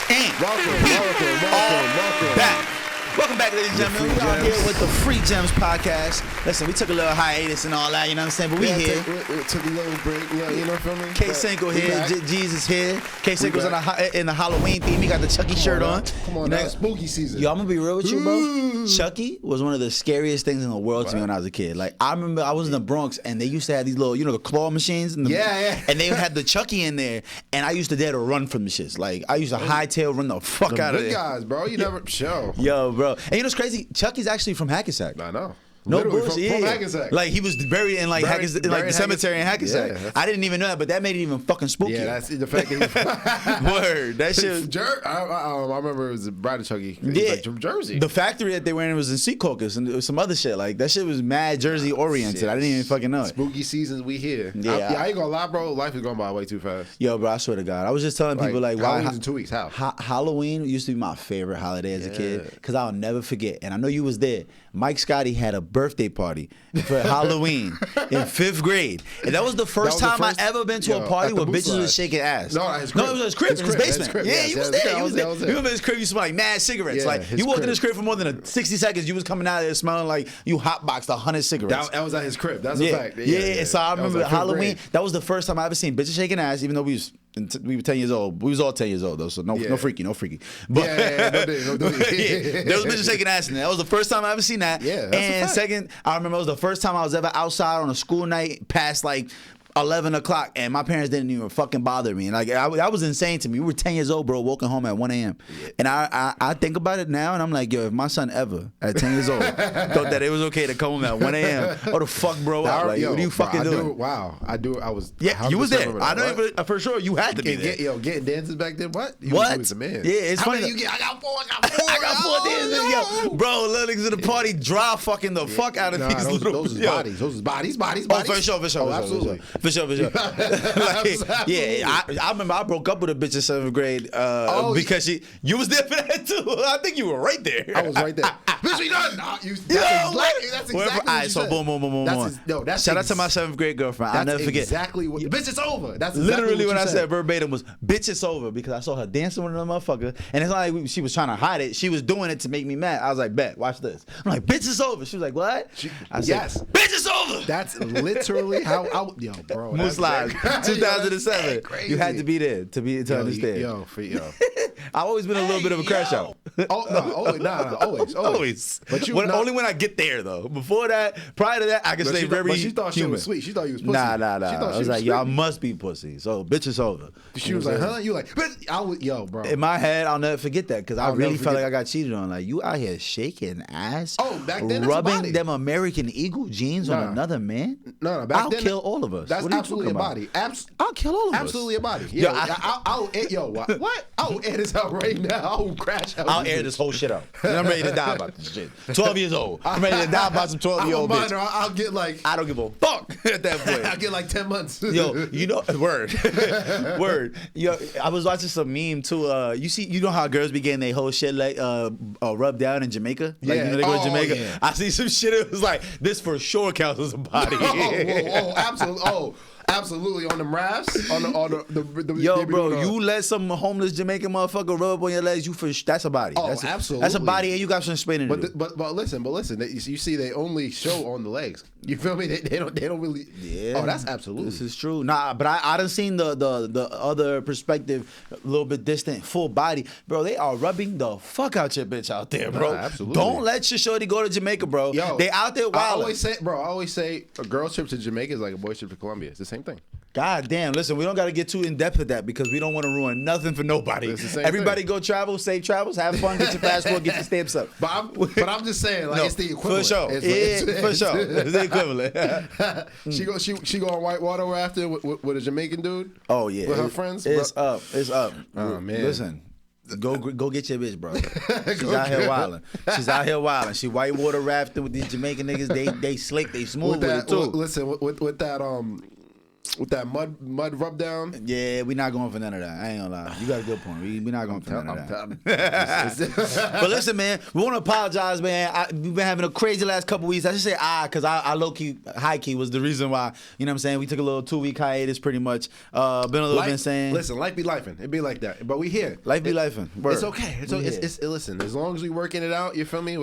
And Welcome. back. Welcome back, ladies and gentlemen. We are here with the Free Gems podcast. Listen, we took a little hiatus and all that, you know what I'm saying? But we here. We took a little break, you know, feel me? K-Cinco here, Jesus here. K-Cinco's in the Halloween theme. He got the Chucky shirt on. Come on, now, spooky season. Yo, I'm gonna be real with you, bro. Chucky was one of the scariest things in the world to me when I was a kid. Like, I remember I was in the Bronx and they used to have these little, the claw machines. And they had the Chucky in there, and I used to dare to run from the shits. Like, I used to hightail run the fuck out of there. Good guys, bro. You never show. Yo, bro. And you know what's crazy? Chucky's actually from Hackensack. I know. No Literally bullshit. from Hackensack. Like, he was buried in like Hackensack, like the cemetery in Hackensack. Yeah, I didn't even know that, but that made it even fucking spooky. Yeah, that's the fact that Word. That shit. I remember it was Bride of Chucky. Yeah, like from Jersey. The factory that they were in was in Secaucus, and there was some other shit. Like, that shit was mad Jersey oriented. I didn't even fucking know it. Spooky seasons, we here. Yeah, I ain't gonna lie, bro. Life is going by way too fast. Yo, bro, I swear to God, I was just telling people like, why Halloween's in 2 weeks? How? Halloween used to be my favorite holiday as a kid because I'll never forget. And I know you was there. Mike Scotty had a birthday party for Halloween in 5th grade, and that was the first time I ever been to a party where bitches was shaking ass. No, it was his crib, his basement. Yeah, he was there. He was there. You remember his crib? You smelled like mad cigarettes. Like, you walked in his crib for more than 60 seconds, you was coming out of there smelling like you hotboxed 100 cigarettes. That was at his crib. That's a fact. Yeah. So I remember Halloween. That was the first time I ever seen bitches shaking ass, even though we were 10 years old. We was all 10 years old though, so no freaky. But no dig. There was bitches shaking ass in there. That was the first time I ever seen that. Yeah, that's and second, I remember it was the first time I was ever outside on a school night past like 11 o'clock, and my parents didn't even fucking bother me. And like, that was insane to me. We were 10 years old, bro, walking home at 1 a.m. And I think about it now, and I'm like, yo, if my son ever, at 10 years old, thought that it was okay to come home at 1 a.m., what the fuck, bro? Like, what are you fucking doing? I was. Yeah, you was there. I know for sure you had to be there. Getting dances back then, what? You was a man. Yeah, it's funny. How many you get? I got 4. I got 4 dances. Yo, bro, little niggas in the party dry fucking the fuck out of these little. Those is bodies. Those is bodies. Oh, for sure. Oh, absolutely. For sure. I remember I broke up with a bitch in 7th grade because you was there for that too. I think you were right there. I was right there. Bitch, we done. That's exactly what you said. So boom. Shout out to my 7th grade girlfriend. I'll never forget. Exactly what. Bitch, it's over. That's literally what I said verbatim was, bitch, it's over, because I saw her dancing with another motherfucker, and it's not like she was trying to hide it. She was doing it to make me mad. I was like, bet, watch this. I'm like, bitch, it's over. She was like, what? I said, yes, bitch, it's over. That's literally how yo, bro. Moose Live, 2007. You had to be there to understand. I've always been a little bit of a crash out. Always. But only when I get there though. Before that, prior to that, I can stay very. But she thought she was sweet. She thought you was pussy. Nah. I was like, yo, I must be pussy. So bitch, it's over. She was like, huh? You like, yo, bro. In my head, I'll never forget that because I really felt like I got cheated on. Like, you out here shaking ass. Oh, back then, rubbing them American Eagle jeans on another man. No, back then, I'll kill all of us. That's absolutely a body. I'll kill all of us. Absolutely a body. Yeah, what? I'll air this out right now. I'll crash out. I'll air this whole shit out. And I'm ready to die about this shit. 12 years old. I'm ready to die about some 12-year-old bitch. I'll get like. I don't give a fuck at that point. I'll get like 10 months. Yo, word. Yo, I was watching some meme too. You know how girls be getting their whole shit like rubbed down in Jamaica? Like, they go to Jamaica. Yeah. I see some shit. It was like, this for sure counts as a body. Absolutely. Absolutely, on them rafts, on the yo, bro, you let some homeless Jamaican motherfucker rub up on your legs, that's a body. Oh, absolutely, that's a body, and you got some explaining to do. But listen, you see, they only show on the legs. You feel me? They don't really. Yeah. Oh, that's absolutely. This is true. Nah, but I done seen the other perspective, a little bit distant, full body, bro. They are rubbing the fuck out your bitch out there, bro. Absolutely. Don't let your shorty go to Jamaica, bro. Yo, they out there wild. I always say a girl trip to Jamaica is like a boy trip to Colombia. It's the same thing. God damn, listen, we don't got to get too in depth with that because we don't want to ruin nothing for nobody. Everybody go travel, safe travels, have fun, get your passport, get your stamps up. But I'm just saying, like, it's the equivalent. For sure. For sure. It's the equivalent. She go on whitewater rafting with a Jamaican dude? Oh, yeah. With her friends? It's up. Oh, man. Listen. Go get your bitch, bro. She's out here wilding. She whitewater rafting with these Jamaican niggas. They slick, they smooth with it too. Listen, with that with that mud rub down. Yeah, we not going for none of that. I ain't gonna lie. You got a good point. We not going for none of that. But listen, man, we want to apologize, man. We've been having a crazy last couple weeks. I should say because I low-key, high-key was the reason why, you know what I'm saying? We took a little 2-week hiatus pretty much. Been a little bit insane. Listen, life be lifing. It be like that. But we here. Life be lifing. It's okay. Listen, as long as we working it out, you feel me?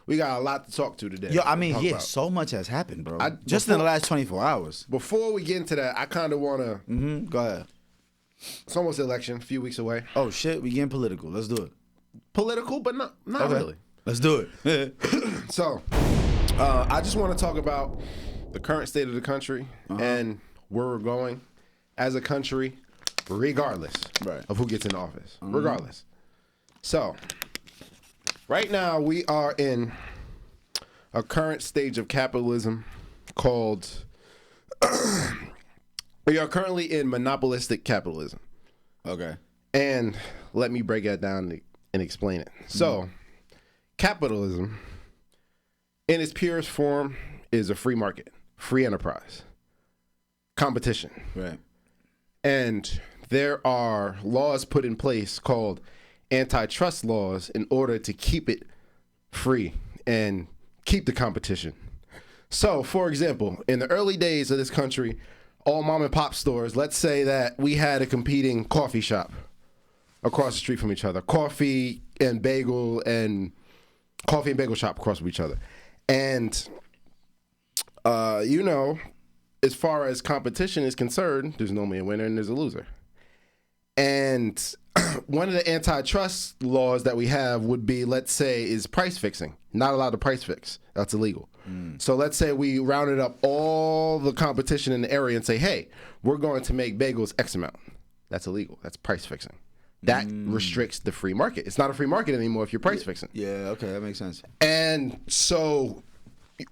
We got a lot to talk to today. Yo, I mean, so much has happened, bro. Just in the last 24 hours. Before we get into that, I kind of want to... Go ahead. It's almost election, a few weeks away. Oh, shit, we getting political. Let's do it. Political, but not really. Let's do it. So, I just want to talk about the current state of the country and where we're going as a country, regardless of who gets in office. Regardless. So... right now, we are in a current stage of capitalism called... we are currently in monopolistic capitalism. Okay. And let me break that down and explain it. So, capitalism, in its purest form, is a free market, free enterprise, competition. Right. And there are laws put in place called antitrust laws in order to keep it free and keep the competition. So, for example, in the early days of this country, all mom and pop stores, let's say that we had a competing coffee shop across the street from each other, coffee and bagel shop across from each other. And, as far as competition is concerned, there's normally a winner and there's a loser. And one of the antitrust laws that we have would be, let's say, is price fixing. Not allowed to price fix. That's illegal. So let's say we rounded up all the competition in the area and say, hey, we're going to make bagels X amount. That's illegal. That's price fixing. That restricts the free market. It's not a free market anymore if you're price fixing. Yeah, okay, that makes sense. And so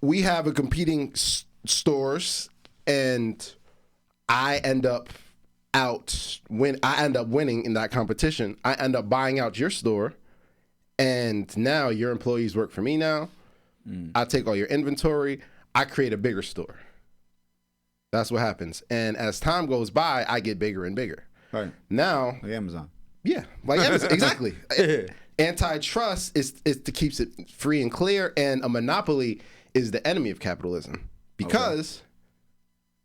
we have a competing stores, and I end up winning in that competition. I end up buying out your store, and now your employees work for me now. I take all your inventory. I create a bigger store. That's what happens. And as time goes by, I get bigger and bigger. Right. Now, like Amazon. Yeah, like Amazon. Exactly. Antitrust is to keeps it free and clear, and a monopoly is the enemy of capitalism because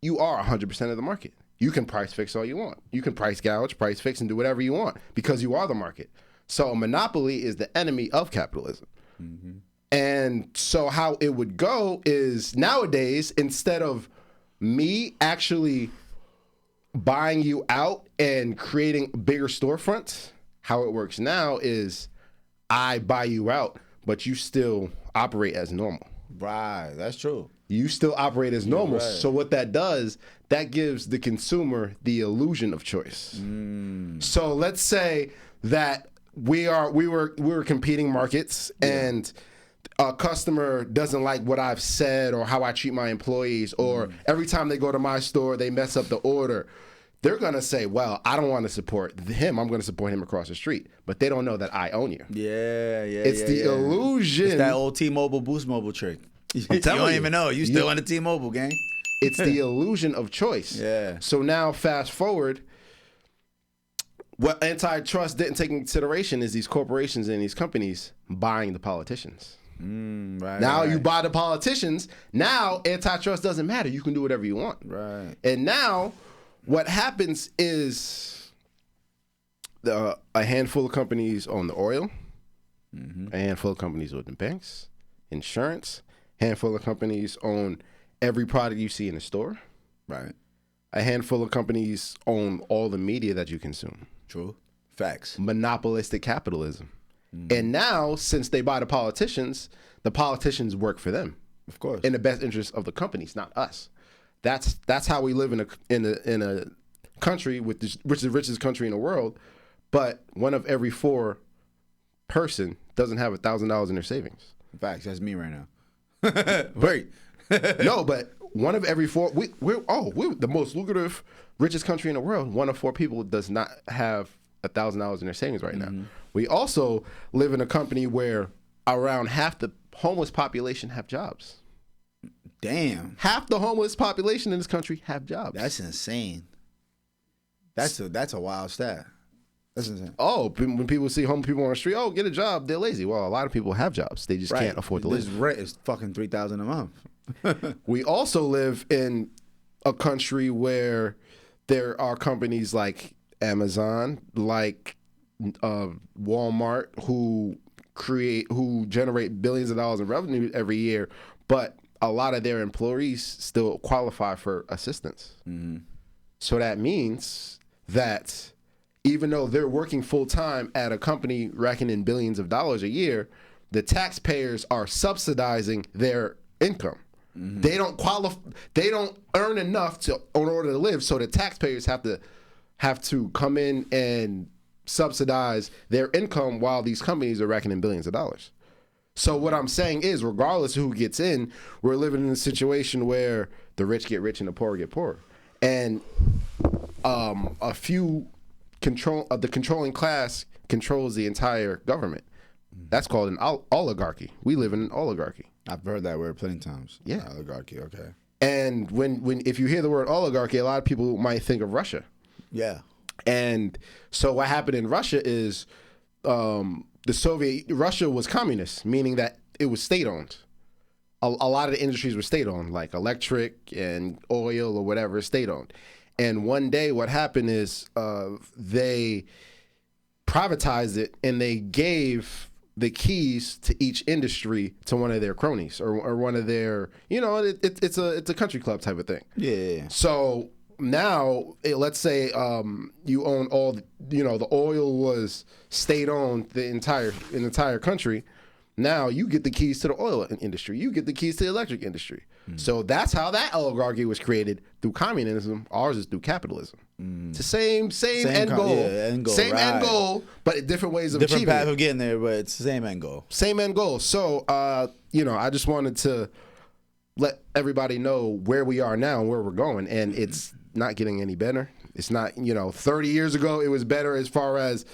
you are 100% of the market. You can price fix all you want. You can price gouge, price fix, and do whatever you want because you are the market. So a monopoly is the enemy of capitalism. And so how it would go is nowadays, instead of me actually buying you out and creating bigger storefronts, how it works now is I buy you out, but you still operate as normal. Right, that's true. You still operate as normal. Right. So what that does, that gives the consumer the illusion of choice. So let's say that we were competing markets, and a customer doesn't like what I've said or how I treat my employees, or every time they go to my store, they mess up the order. They're going to say, well, I don't want to support him. I'm going to support him across the street. But they don't know that I own you. It's the illusion. It's that old T-Mobile Boost Mobile trick. You don't even know. You still on the T-Mobile gang. It's the illusion of choice. Yeah. So now fast forward, what antitrust didn't take into consideration is these corporations and these companies buying the politicians. You buy the politicians. Now antitrust doesn't matter. You can do whatever you want. Right. And now what happens is a handful of companies own the oil. A handful of companies own the banks, insurance. Handful of companies own every product you see in the store. Right. A handful of companies own all the media that you consume. True. Facts. Monopolistic capitalism. And now, since they buy the politicians work for them. Of course. In the best interest of the companies, not us. That's how we live in a country with the richest country in the world. But one of every 4 person doesn't have $1,000 in their savings. Facts. That's me right now. Wait. No, but one of every 4. We're the most lucrative, richest country in the world. 1 of 4 people does not have $1,000 in their savings right now. We also live in a company where around half the homeless population have jobs. Damn. Half the homeless population in this country have jobs. That's insane. That's a wild stat. That's insane. Oh, when people see homeless people on the street, oh, get a job, they're lazy. Well, a lot of people have jobs. They just can't afford to live. This rent is fucking $3,000 a month. We also live in a country where there are companies like Amazon, like Walmart, who generate billions of dollars in revenue every year, but a lot of their employees still qualify for assistance. Mm-hmm. So that means that even though they're working full time at a company racking in billions of dollars a year, the taxpayers are subsidizing their income. Mm-hmm. They don't earn enough in order to live, so the taxpayers have to come in and subsidize their income while these companies are racking in billions of dollars. So what I'm saying is, regardless of who gets in, we're living in a situation where the rich get rich and the poor get poorer. And a few the controlling class controls the entire government. That's called an oligarchy. We live in an oligarchy. I've heard that word plenty of times. Yeah. Oligarchy, okay. And if you hear the word oligarchy, a lot of people might think of Russia. Yeah. And so what happened in Russia is Russia was communist, meaning that it was state-owned. A lot of the industries were state-owned, like electric and oil or whatever, state-owned. And one day what happened is they privatized it and they gave the keys to each industry to one of their cronies or one of their, it's a country club type of thing. Yeah. So now, let's say you own all, the oil was state-owned the entire country. Now you get the keys to the oil industry. You get the keys to the electric industry. Mm. So that's how that oligarchy was created, through communism. Ours is through capitalism. Mm. It's the same end goal. Same end goal, but different ways of achieving it. Different path of getting there, but it's the same end goal. Same end goal. So, I just wanted to let everybody know where we are now and where we're going. And it's not getting any better. It's not, 30 years ago, it was better as far as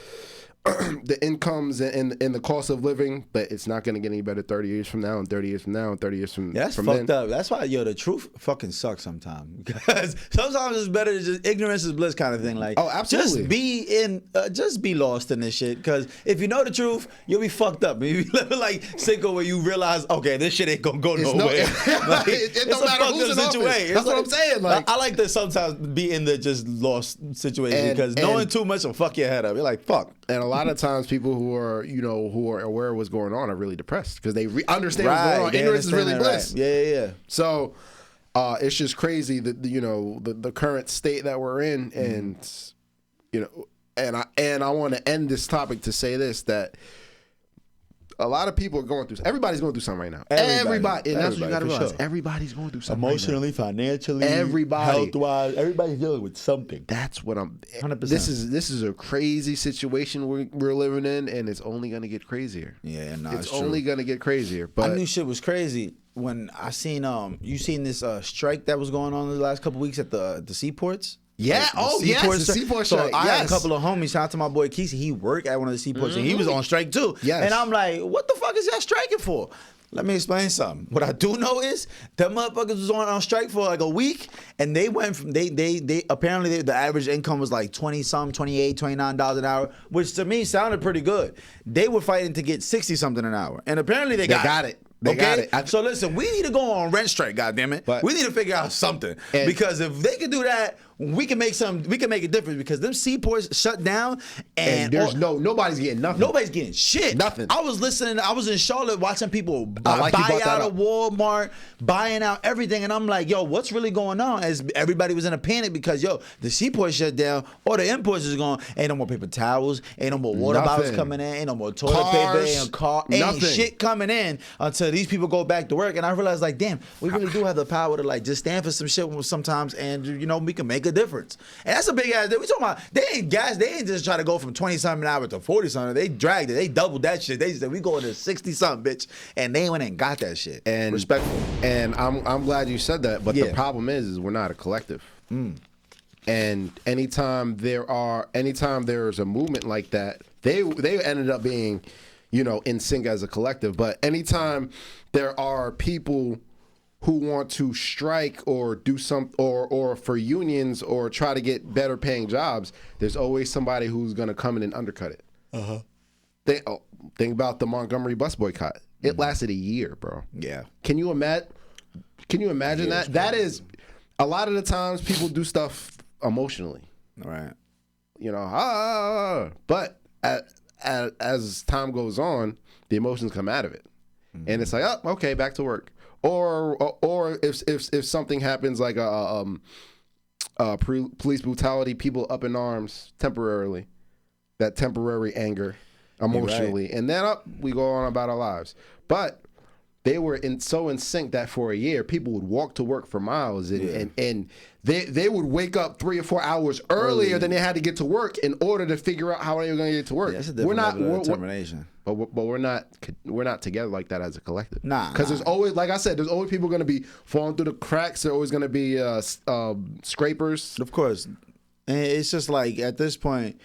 the incomes and the cost of living, but it's not going to get any better 30 years from now and 30 years from now and 30 years from that's from fucked then. Up. That's why, the truth fucking sucks sometimes. Because sometimes it's better to just ignorance is bliss kind of thing. Like, oh, absolutely. Just be lost in this shit. Because if you know the truth, you'll be fucked up. You'll be living like Sicko, where you realize, okay, this shit ain't going to go nowhere. It don't matter who's in office. That's what I'm saying. Like, I like to sometimes be in the just lost situation, because knowing too much will fuck your head up. You're like, fuck. And a lot of times people who are aware of what's going on are really depressed because they understand what's going on. Ignorance is really bliss. Right. Yeah. So it's just crazy that the current state that we're in, and I want to end this topic to say this, that a lot of people are going through. Everybody's going through something right now. Everybody, and that's what you got to realize. Sure. Everybody's going through something. Emotionally, right financially, everybody, health-wise, everybody's dealing with something. That's what I'm. 100%. This is a crazy situation we're living in, and it's only going to get crazier. Yeah, no, it's only going to get crazier. But I knew shit was crazy when I seen you seen this strike that was going on in the last couple weeks at the seaports. Yeah. The seaport strike. So I had a couple of homies. Shout out to my boy Kesey. He worked at one of the seaports, and he was on strike too. Yes. And I'm like, what the fuck is y'all striking for? Let me explain something. What I do know is them motherfuckers was on strike for like a week, and they went from they apparently the average income was like $20-something, $28, $29 an hour, which to me sounded pretty good. They were fighting to get 60-something an hour, and apparently they got it. They got it. So listen, we need to go on rent strike, goddammit. But we need to figure out something, because if they can do that, we can make a difference, because them seaports shut down and there's nobody's getting nothing. Nobody's getting shit. Nothing. I was in Charlotte watching people buy out of Walmart, buying out everything, and I'm like, yo, what's really going on? As everybody was in a panic because the seaport shut down, all the imports is gone. Ain't no more paper towels, ain't no more water bottles coming in, ain't no more toilet paper, ain't shit coming in until these people go back to work. And I realized, like, damn, we really do have the power to like just stand for some shit sometimes, and we can make a difference. And that's a big ass deal. We talking about they ain't just try to go from 20-something an hour to 40-something. They dragged it. They doubled that shit. They said we going to 60-something, bitch, and they went and got that shit. And respectful. And I'm glad you said that. But the problem is we're not a collective. And anytime there's a movement like that, they ended up being, in sync as a collective. But anytime there are people who want to strike or do some or for unions or try to get better paying jobs, there's always somebody who's going to come in and undercut it. Think about the Montgomery bus boycott. It lasted a year, bro. Yeah. Can you imagine that? That is, a lot of the times people do stuff emotionally. All right. You know, but as time goes on, the emotions come out of it, and it's like, oh, okay, back to work. Or if something happens like police brutality, people up in arms temporarily, that temporary anger, emotionally, and then we go on about our lives. But they were so in sync that for a year, people would walk to work for miles, and they would wake up 3 or 4 hours earlier than they had to get to work in order to figure out how they were going to get to work. Yeah, that's a different level of determination. But we're not together like that as a collective. Nah, because there's always, like I said, there's always people going to be falling through the cracks. There's always going to be scrapers. Of course, and it's just like at this point,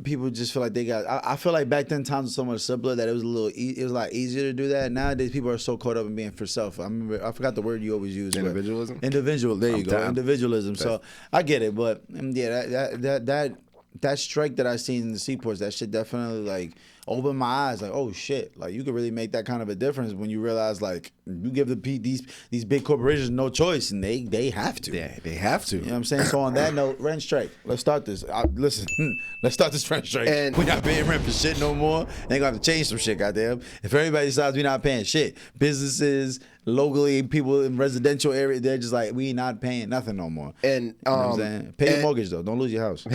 people just feel like they got. I feel like back then times were so much simpler that it was it was like easier to do that. Nowadays, people are so caught up in being for self. I forgot the word you always use. Individualism. There you go. Down. Individualism. So I get it, but yeah, that strike that I seen in the seaports, that shit definitely like opened my eyes. Like, oh shit, like you could really make that kind of a difference when you realize like you give these big corporations no choice, and they have to. Yeah, they have to. You know what I'm saying? So on that note, rent strike. Let's start this. Listen, let's start this rent strike. And we're not paying rent for shit no more. They gonna have to change some shit, goddamn. If everybody decides we're not paying shit, businesses, locally, people in residential area, they're just like, we not paying nothing no more. And you know what I'm saying? Pay your mortgage though. Don't lose your house.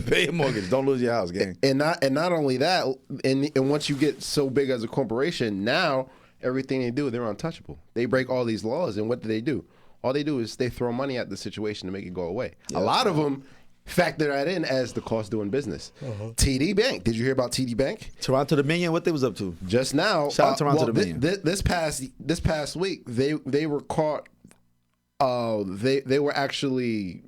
Pay your mortgage. Don't lose your house, gang. And not only that, and once you get so big as a corporation, now everything they do, they're untouchable. They break all these laws, and what do? All they do is they throw money at the situation to make it go away. Yeah, a lot of them factor that in as the cost of doing business. TD Bank. Did you hear about TD Bank? Toronto Dominion. What they was up to? Just now. Shout out Toronto Dominion. This past week, they were caught. They were actually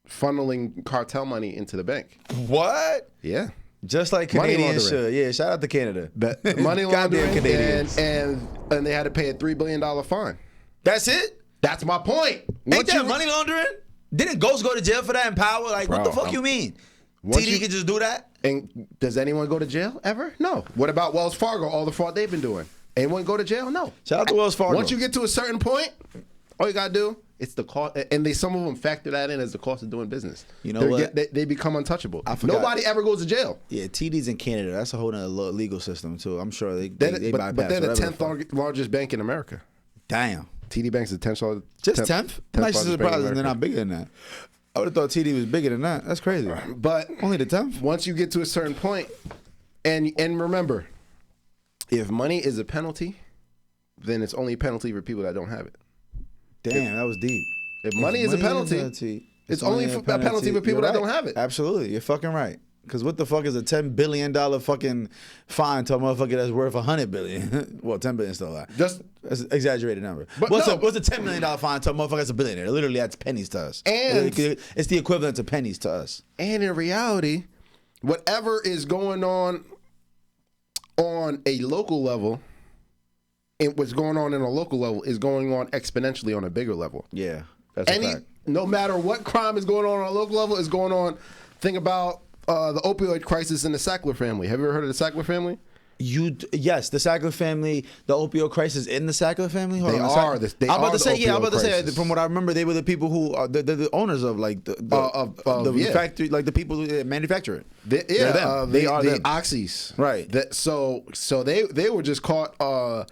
funneling cartel money into the bank. What? Yeah. Just like Canadians should. Yeah, shout out to Canada. Money laundering, and they had to pay a $3 billion fine. That's it? That's my point. Ain't that money laundering? Didn't Ghost go to jail for that in Power? Like, what the fuck you mean? TD can just do that? And does anyone go to jail ever? No. What about Wells Fargo, all the fraud they've been doing? Anyone go to jail? No. Shout out to Wells Fargo. Once you get to a certain point, all you got to do, it's the cost. And some of them factor that in as the cost of doing business. You know what? They become untouchable. Nobody ever goes to jail. Yeah, TD's in Canada. That's a whole other legal system, too. I'm sure they bypass. But they're the 10th largest bank in America. Damn. TD Bank's the 10th largest. Just 10th? I'm actually surprised they're not bigger than that. I would have thought TD was bigger than that. That's crazy. But only the 10th? Once you get to a certain point, and remember, if money is a penalty, then it's only a penalty for people that don't have it. Damn, that was deep. If money is a penalty, it's only a penalty for people that don't have it. Absolutely. You're fucking right. Because what the fuck is a $10 billion fucking fine to a motherfucker that's worth $100 billion? Well, $10 billion is still a lot. That's an exaggerated number. But what's a $10 million fine to a motherfucker that's a billionaire? Literally, that's pennies to us. And it's the equivalent to pennies to us. And in reality, whatever is going on a local level, and what's going on in a local level is going on exponentially on a bigger level. Yeah, that's a fact. No matter what crime is going on a local level, is going on. Think about the opioid crisis in the Sackler family. Have you ever heard of the Sackler family? Yes, the Sackler family, the opioid crisis in the Sackler family. I'm about to say, from what I remember, they were the people who are the owners of like the factory, like the people who manufacture it. They are the oxys, right? So they were just caught.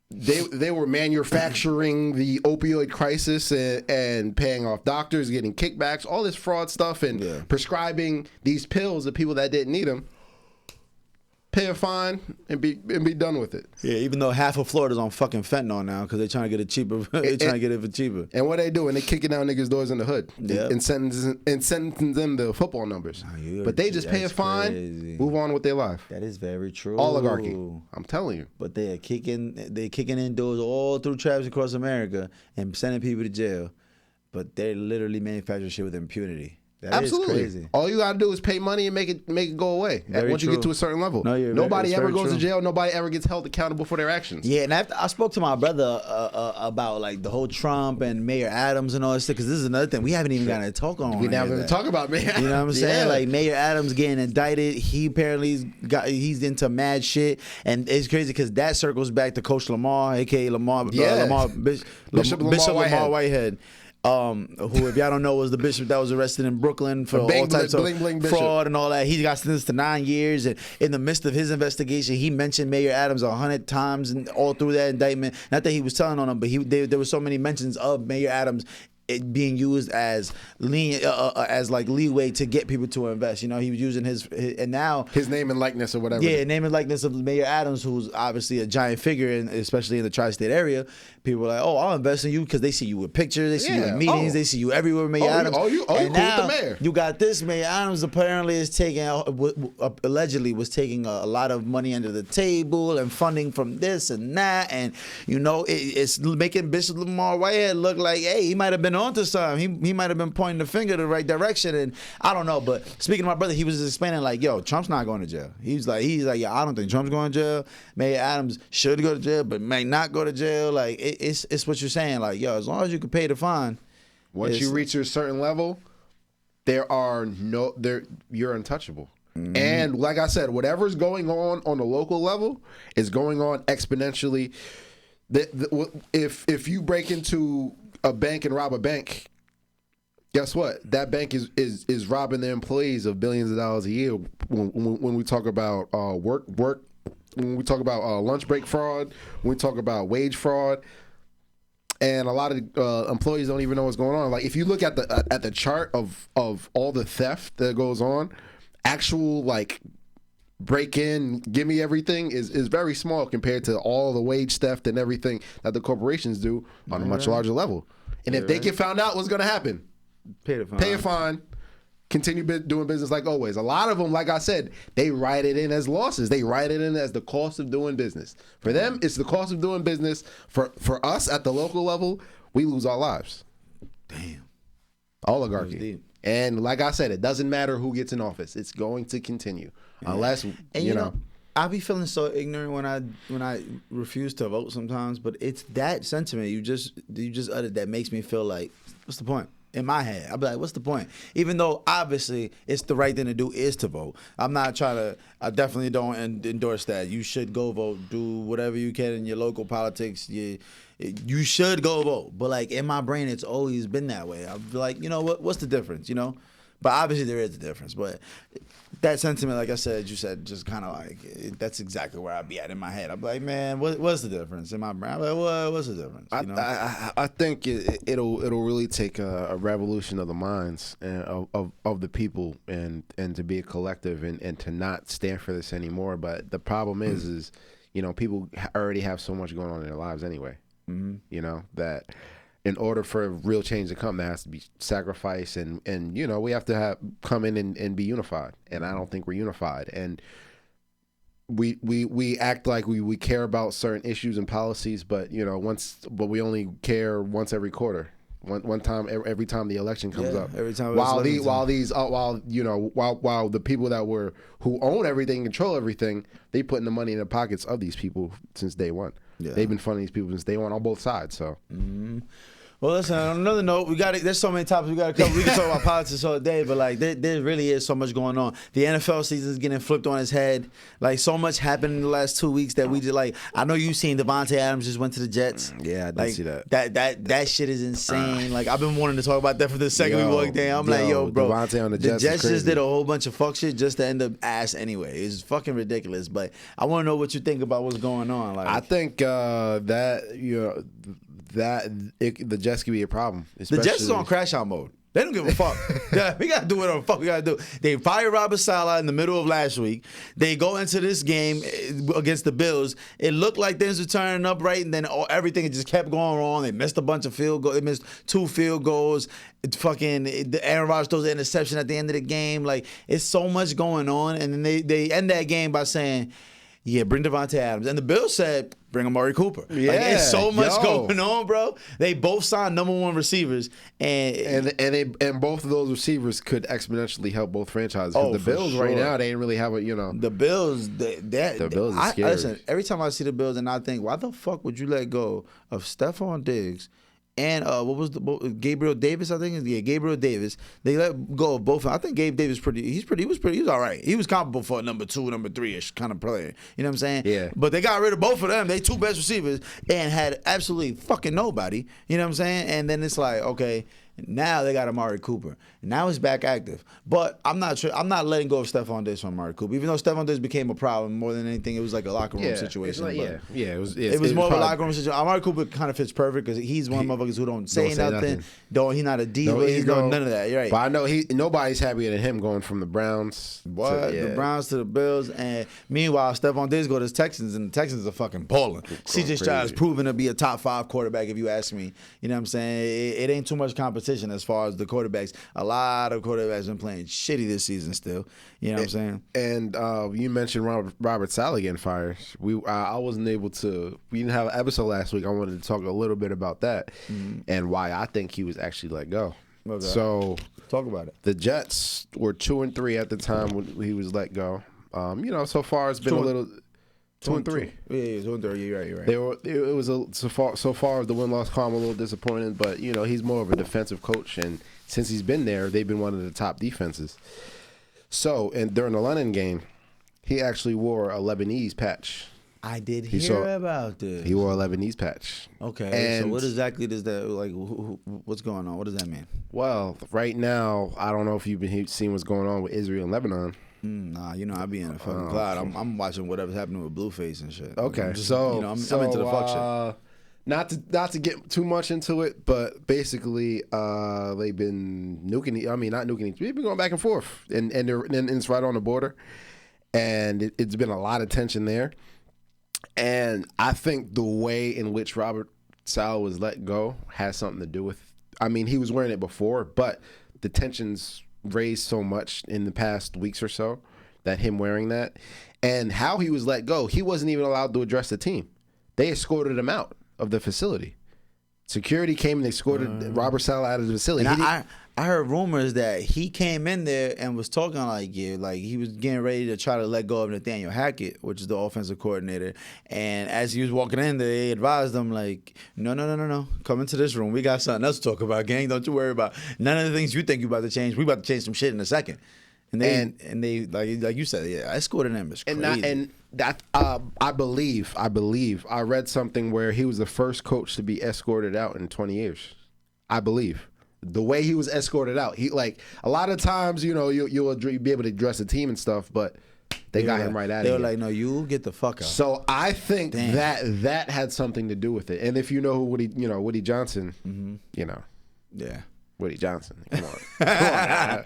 They were manufacturing the opioid crisis and paying off doctors, getting kickbacks, all this fraud stuff, and prescribing these pills to people that didn't need them. Pay a fine and be done with it. Yeah, even though half of Florida's on fucking fentanyl now because they're trying to get it cheaper. They're trying to get it for cheaper. And what they do, and they kicking down niggas' doors in the hood and sentencing them the football numbers. But they just pay a fine, move on with their life. That is very true. Oligarchy. I'm telling you. But they're kicking in doors all through tribes across America and sending people to jail. But they're literally manufacturing shit with impunity. That Absolutely. is crazy. All you gotta do is pay money and make it go away. Once you get to a certain level. No, nobody ever goes to jail. Nobody ever gets held accountable for their actions. Yeah, and after I spoke to my brother about like the whole Trump and Mayor Adams and all this stuff, because this is another thing we haven't even gotten to talk on. We never even talk about Mayor Adams. You know what I'm saying? Like Mayor Adams getting indicted. He apparently he's into mad shit, and it's crazy because that circles back to Coach Lamar, aka Bishop Lamar Whitehead. Who, if y'all don't know, was the bishop that was arrested in Brooklyn for all types of fraud and all that. He got sentenced to 9 years, and in the midst of his investigation, he mentioned Mayor Adams 100 times and all through that indictment. Not that he was telling on him, but there were so many mentions of Mayor Adams it being used as leeway to get people to invest. You know, he was using his and now his name and likeness or whatever. Yeah, name and likeness of Mayor Adams, who's obviously a giant figure, especially in the tri-state area. People are like, "Oh, I'll invest in you," because they see you with pictures, they see you in meetings, they see you everywhere, Mayor Adams. You cool with the mayor. You got this. Mayor Adams apparently is allegedly was taking a lot of money under the table and funding from this and that, and you know it's making Bishop Lamar Whitehead look like, hey, he might have been onto something. He might have been pointing the finger the right direction, and I don't know. But speaking of my brother, he was just explaining like, yo, Trump's not going to jail. He's like, yeah, I don't think Trump's going to jail. Mayor Adams should go to jail, but may not go to jail. Like it's what you're saying. Like, yo, as long as you can pay the fine. Once you reach a certain level, you're untouchable. Mm-hmm. And like I said, whatever's going on the local level is going on exponentially. If you break into a bank and rob a bank, guess what? That bank is robbing their employees of billions of dollars a year. When we talk about work, when we talk about lunch break fraud, when we talk about wage fraud, and a lot of employees don't even know what's going on. Like if you look at the chart of all the theft that goes on, actual like break in, give me everything is very small compared to all the wage theft and everything that the corporations do on a much larger level. And if they get found out, what's going to happen? Pay a fine. Continue doing business like always. A lot of them, like I said, they write it in as losses. They write it in as the cost of doing business. For them, it's the cost of doing business. For us at the local level, we lose our lives. Damn. Oligarchy. And like I said, it doesn't matter who gets in office. It's going to continue. Unless, you know. I be feeling so ignorant when I refuse to vote sometimes, but it's that sentiment you just uttered that makes me feel like, what's the point? In my head, I'll be like, what's the point? Even though obviously it's the right thing to do is to vote. I definitely don't endorse that. You should go vote, do whatever you can in your local politics. You should go vote. But like in my brain, it's always been that way. I'll be like, you know what's the difference, you know? But obviously there is a difference. But that sentiment, like I said, you said, just kind of like, that's exactly where I'd be at in my head. I'd be like, man, what's the difference in my brain? I'm like, what's the difference? You know? I think it'll really take a revolution of the minds of the people and to be a collective and to not stand for this anymore. But the problem is you know, people already have so much going on in their lives anyway. Mm-hmm. You know, that in order for real change to come, there has to be sacrifice, and you know, we have to come in and be unified. And I don't think we're unified. And we act like we care about certain issues and policies, but you know, we only care once every quarter. One time every time the election comes up. Every time. While the people who own everything, control everything, they putting the money in the pockets of these people since day one. Yeah. They've been funding these people since day one on both sides. So. Mm-hmm. Well, listen, on another note, there's so many topics we got to cover. We can talk about politics all day, but like there really is so much going on. The NFL season is getting flipped on its head. Like so much happened in the last 2 weeks that we just like. I know you've seen Devontae Adams just went to the Jets. Yeah, I did see that. That shit is insane. Like I've been wanting to talk about that for the second we walked in. I'm like, yo, bro, Devontae on the Jets just did a whole bunch of fuck shit just to end up ass anyway. It's fucking ridiculous. But I want to know what you think about what's going on. Like I think that you know. The Jets could be a problem. The Jets is on crash out mode. They don't give a fuck. Yeah, we got to do whatever the fuck we got to do. They fired Robert Saleh in the middle of last week. They go into this game against the Bills. It looked like things were turning up right, and then everything just kept going wrong. They missed a bunch of field goals. They missed 2 field goals. Aaron Rodgers throws an interception at the end of the game. Like, it's so much going on. And then they end that game by saying, Yeah, bring Devontae Adams. And the Bills said, bring Amari Cooper. Yeah, like, it's so much going on, bro. They both signed #1 receivers. And both of those receivers could exponentially help both franchises. Because the Bills right now, they ain't really have a, The Bills, the Bills are scary. Listen, every time I see the Bills and I think, why the fuck would you let go of Stephon Diggs and Gabriel Davis? I think Gabriel Davis. They let go of both. I think Gabe Davis he was all right. He was comparable for a number 2, number 3-ish kind of player. You know what I'm saying? Yeah. But they got rid of both of them. They 2 best receivers and had absolutely fucking nobody. You know what I'm saying? And then it's like, okay, now they got Amari Cooper. Now he's back active. But I'm not sure. I'm not letting go of Stephon Diggs from Amari Cooper. Even though Stephon Diggs became a problem more than anything, it was like a locker room situation. It was more of a locker room situation. Amari Cooper kind of fits perfect because he's one of motherfuckers who don't say nothing. He's not a diva. He's doing none of that. You're right. But I know nobody's happier than him going from the Browns. The Browns to the Bills. And meanwhile, Stephon Diggs go to the Texans, and the Texans are fucking balling. CJ Stroud is proven to be a top 5 quarterback, if you ask me. You know what I'm saying? It ain't too much competition as far as the quarterbacks. A lot of quarterbacks been playing shitty this season still. You know what I'm saying? And you mentioned Robert Saleh getting fired. I wasn't able to. We didn't have an episode last week. I wanted to talk a little bit about that and why I think he was actually let go. Okay. So talk about it. The Jets were 2-3 at the time when he was let go. So far it's been a little 2-3. Yeah, 2-3. You're right. It was so far the win-loss column a little disappointing, but he's more of a defensive coach, and since he's been there, they've been one of the top defenses. So, and during the London game, he actually wore a Lebanese patch. I did hear about this. He wore a Lebanese patch. Okay. And so what exactly does that what's going on? What does that mean? Well, right now, I don't know if you've been seeing what's going on with Israel and Lebanon. Nah, I be in a fucking cloud. I'm watching whatever's happening with Blueface and shit. Okay, I'm into the fuck shit. Not to get too much into it, but basically, they've been nuking. I mean, not nuking. They've been going back and forth, and it's right on the border, and it's been a lot of tension there. And I think the way in which Robert Saleh was let go has something to do with. I mean, he was wearing it before, but the tensions raised so much in the past weeks or so that him wearing that and how he was let go, he wasn't even allowed to address the team. They escorted him out of the facility. Security came and escorted Robert Saleh out of the facility. I heard rumors that he came in there and was talking like he was getting ready to try to let go of Nathaniel Hackett, which is the offensive coordinator. And as he was walking in there, they advised him like, no, come into this room. We got something else to talk about, gang. Don't you worry about none of the things you think you about to change. We about to change some shit in a second. And they like you said, escorted him. It's crazy. I believe I read something where he was the first coach to be escorted out in 20 years. I believe. The way he was escorted out, he like a lot of times, you'll be able to address the team and stuff, but they got him right out of here. They were like, no, you get the fuck out. So I think that had something to do with it. And if you know who Woody Johnson, yeah, Woody Johnson, come on,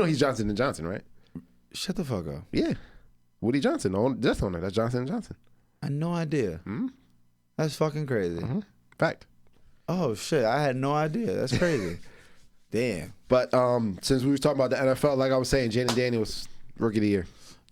he's Johnson & Johnson, right? Shut the fuck up. Yeah, Woody Johnson, that's owner. That's Johnson & Johnson. I had no idea. That's fucking crazy. Fact. Oh shit! I had no idea. That's crazy. Damn. But since we was talking about the NFL, like I was saying, Jaden Daniels, Rookie of the Year.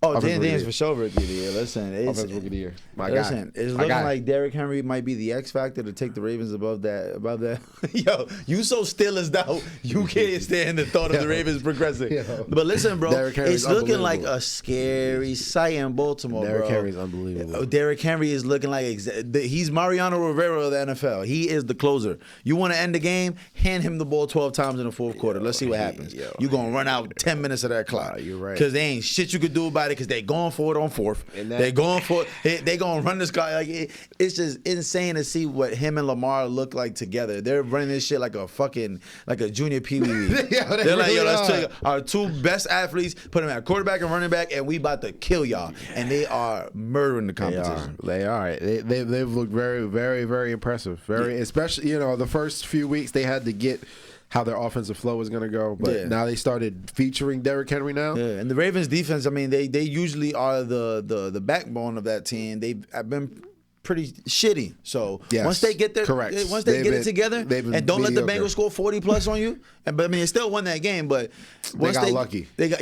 Oh, Jaden Daniels for sure Rookie of the Year. Listen, Offensive Rookie of the Year. It's looking like Derrick Henry might be the X factor to take the Ravens above that. Yo, you so still as though you can't stand the thought of the Ravens progressing. But listen, bro, it's looking like a scary sight in Baltimore, bro. Derrick Henry is unbelievable. Derrick Henry is looking like he's Mariano Rivera of the NFL. He is the closer. You want to end the game? Hand him the ball 12 times in the fourth quarter. Let's see what happens. You're gonna run out 10 minutes of that clock. You're right. Because there ain't shit you could do about it. Because they going for it on fourth. They going for it. They gonna run this guy like it's just insane to see what him and Lamar look like together. They're running this shit like a junior Pee Wee league. They're like, let's take our 2 best athletes, put them at quarterback and running back, and we about to kill y'all. And they are murdering the competition. They are. They've looked very, very, very impressive. Especially the first few weeks they had to get how their offensive flow was going to go. But now they started featuring Derrick Henry now. Yeah, and the Ravens defense, I mean, they usually are the backbone of that team. They've been pretty shitty. So Yes, once they get correct. once they get it together, they've been and don't let the mediocre. Bengals score 40 plus on you. But I mean, they still won that game. But once got lucky. They got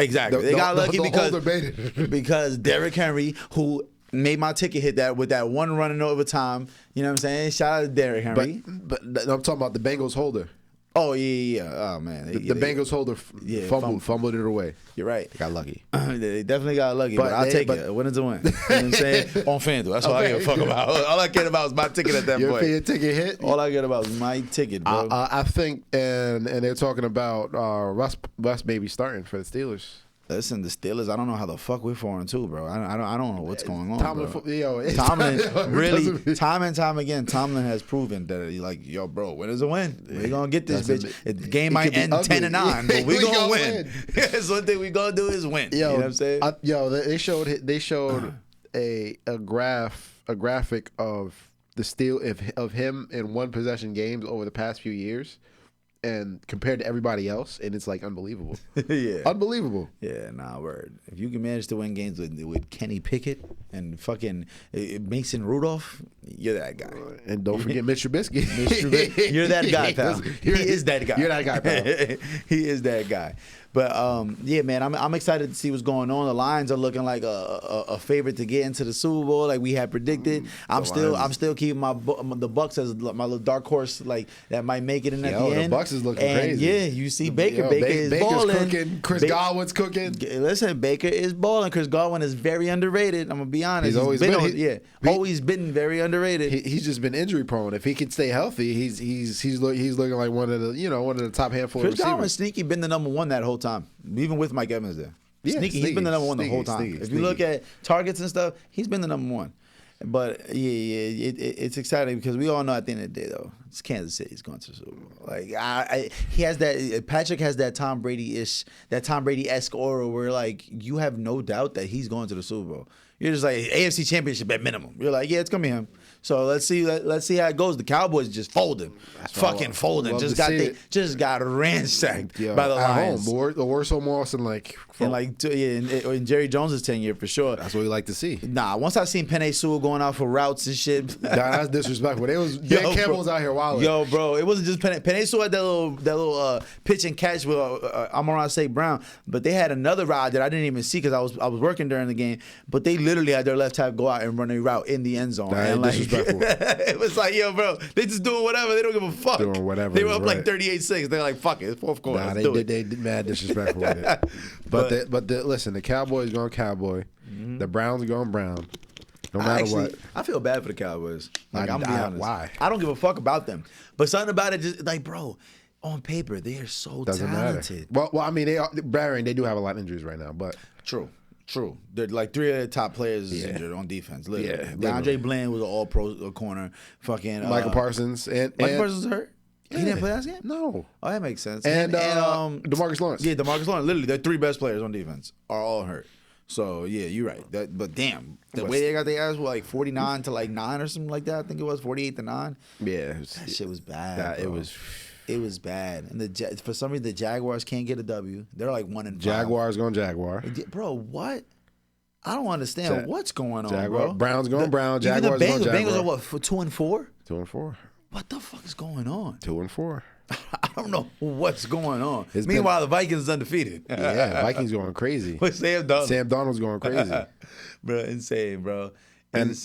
exactly. They got lucky holder made it. because Derrick Henry, who made my ticket hit that with that one run in overtime. You know what I'm saying? Shout out to Derrick Henry. But I'm talking about the Bengals holder. Oh yeah. Oh man, The Bengals holder fumbled it away. You're right. They got lucky. They definitely got lucky, but I'll take it. A win is a win. You know what I'm saying? On FanDuel. That's all I give a fuck about. All I care about is my ticket at that point. Your ticket hit? All I care about is my ticket, bro. I think, and they're talking about Russ maybe starting for the Steelers. Listen, the Steelers, I don't know how the fuck we're 4-2, bro. I don't know what's going on, Tomlin, really, time and time again, Tomlin has proven that he like, yo, bro, win is a win. We're going to get this bitch. The game might end 10-9, but we're going to win. That's one thing we're going to do is win. You know what I'm saying? They showed a graphic of of him in one possession games over the past few years. And compared to everybody else, and it's like unbelievable. Yeah, unbelievable. Yeah, word. If you can manage to win games with Kenny Pickett and fucking Mason Rudolph, you're that guy. And don't forget Mitch Trubisky. You're that guy, pal. He is that guy. You're that guy, pal. He is that guy. But yeah, man, I'm excited to see what's going on. The Lions are looking like a favorite to get into the Super Bowl, like we had predicted. I'm still keeping the Bucks as my little dark horse, like that might make it in at the end. The Bucks is looking and crazy. Yeah, you see Baker. Baker is balling. Cooking. Chris Godwin's cooking. Listen, Baker is balling. Chris Godwin is very underrated. I'm gonna be honest. He's always been very underrated. He's just been injury prone. If he can stay healthy, he's looking like one of the top handful of receivers. Chris Godwin's sneaky been the number one that whole time, even with Mike Evans there. Yeah, he's been the number one the whole time. If you look at targets and stuff, he's been the number one. But it's exciting because we all know at the end of the day though, it's Kansas City's going to the Super Bowl. Like he has that. Patrick has that Tom Brady-esque aura where like you have no doubt that he's going to the Super Bowl. You're just like AFC Championship at minimum. You're like, yeah, it's gonna be him. So let's see how it goes. The Cowboys just folding, folding. Just got ransacked by the Lions. Home. The worst home loss in Jerry Jones' tenure for sure. That's what we like to see. Nah, once I seen Penei Sewell going out for routes and shit. That's disrespectful. Dan Campbell was out here wilding. Yo, bro, it wasn't just Penei Sewell had that little pitch and catch with Amon-Ra St. Brown, but they had another route that I didn't even see because I was working during the game. But they literally had their left tackle go out and run a route in the end zone. It was like, yo, bro, they just doing whatever. They don't give a fuck. Doing whatever. They were up like 38-6. They're like, fuck it, it's fourth quarter. Nah, they did mad disrespectful with it. Listen, the Cowboys going Cowboy. Mm-hmm. The Browns going Brown. No matter what. I feel bad for the Cowboys. Like, I'm gonna be honest. Why? I don't give a fuck about them. But something about it just like, bro, on paper, they are so talented. Matter. Well, I mean, they do have a lot of injuries right now, but True. They're like three of the top players is injured on defense. Literally. Yeah, DeAndre Bland was an all-pro corner. Fucking Michael Parsons. Michael Parsons hurt? Yeah. He didn't play that game? No. Oh, that makes sense. And DeMarcus Lawrence. Yeah, DeMarcus Lawrence. Literally, their three best players on defense are all hurt. So, yeah, you're right. But damn, the way they got their ass was like 49 to like 9 or something like that. I think it was 48 to 9. Yeah. That shit was bad. It was bad. And for some reason, the Jaguars can't get a W. They're like 1-5. Jaguars going Jaguar. Bro, what? I don't understand what's going on, bro. Browns going Brown. Jaguars the going Jaguar. Bengals are what, 2-4? 2-4. What the fuck is going on? 2-4. I don't know what's going on. Meanwhile, the Vikings is undefeated. Yeah, Vikings going crazy. With Sam Darnold. Sam Darnold's going crazy. Bro, insane, bro. And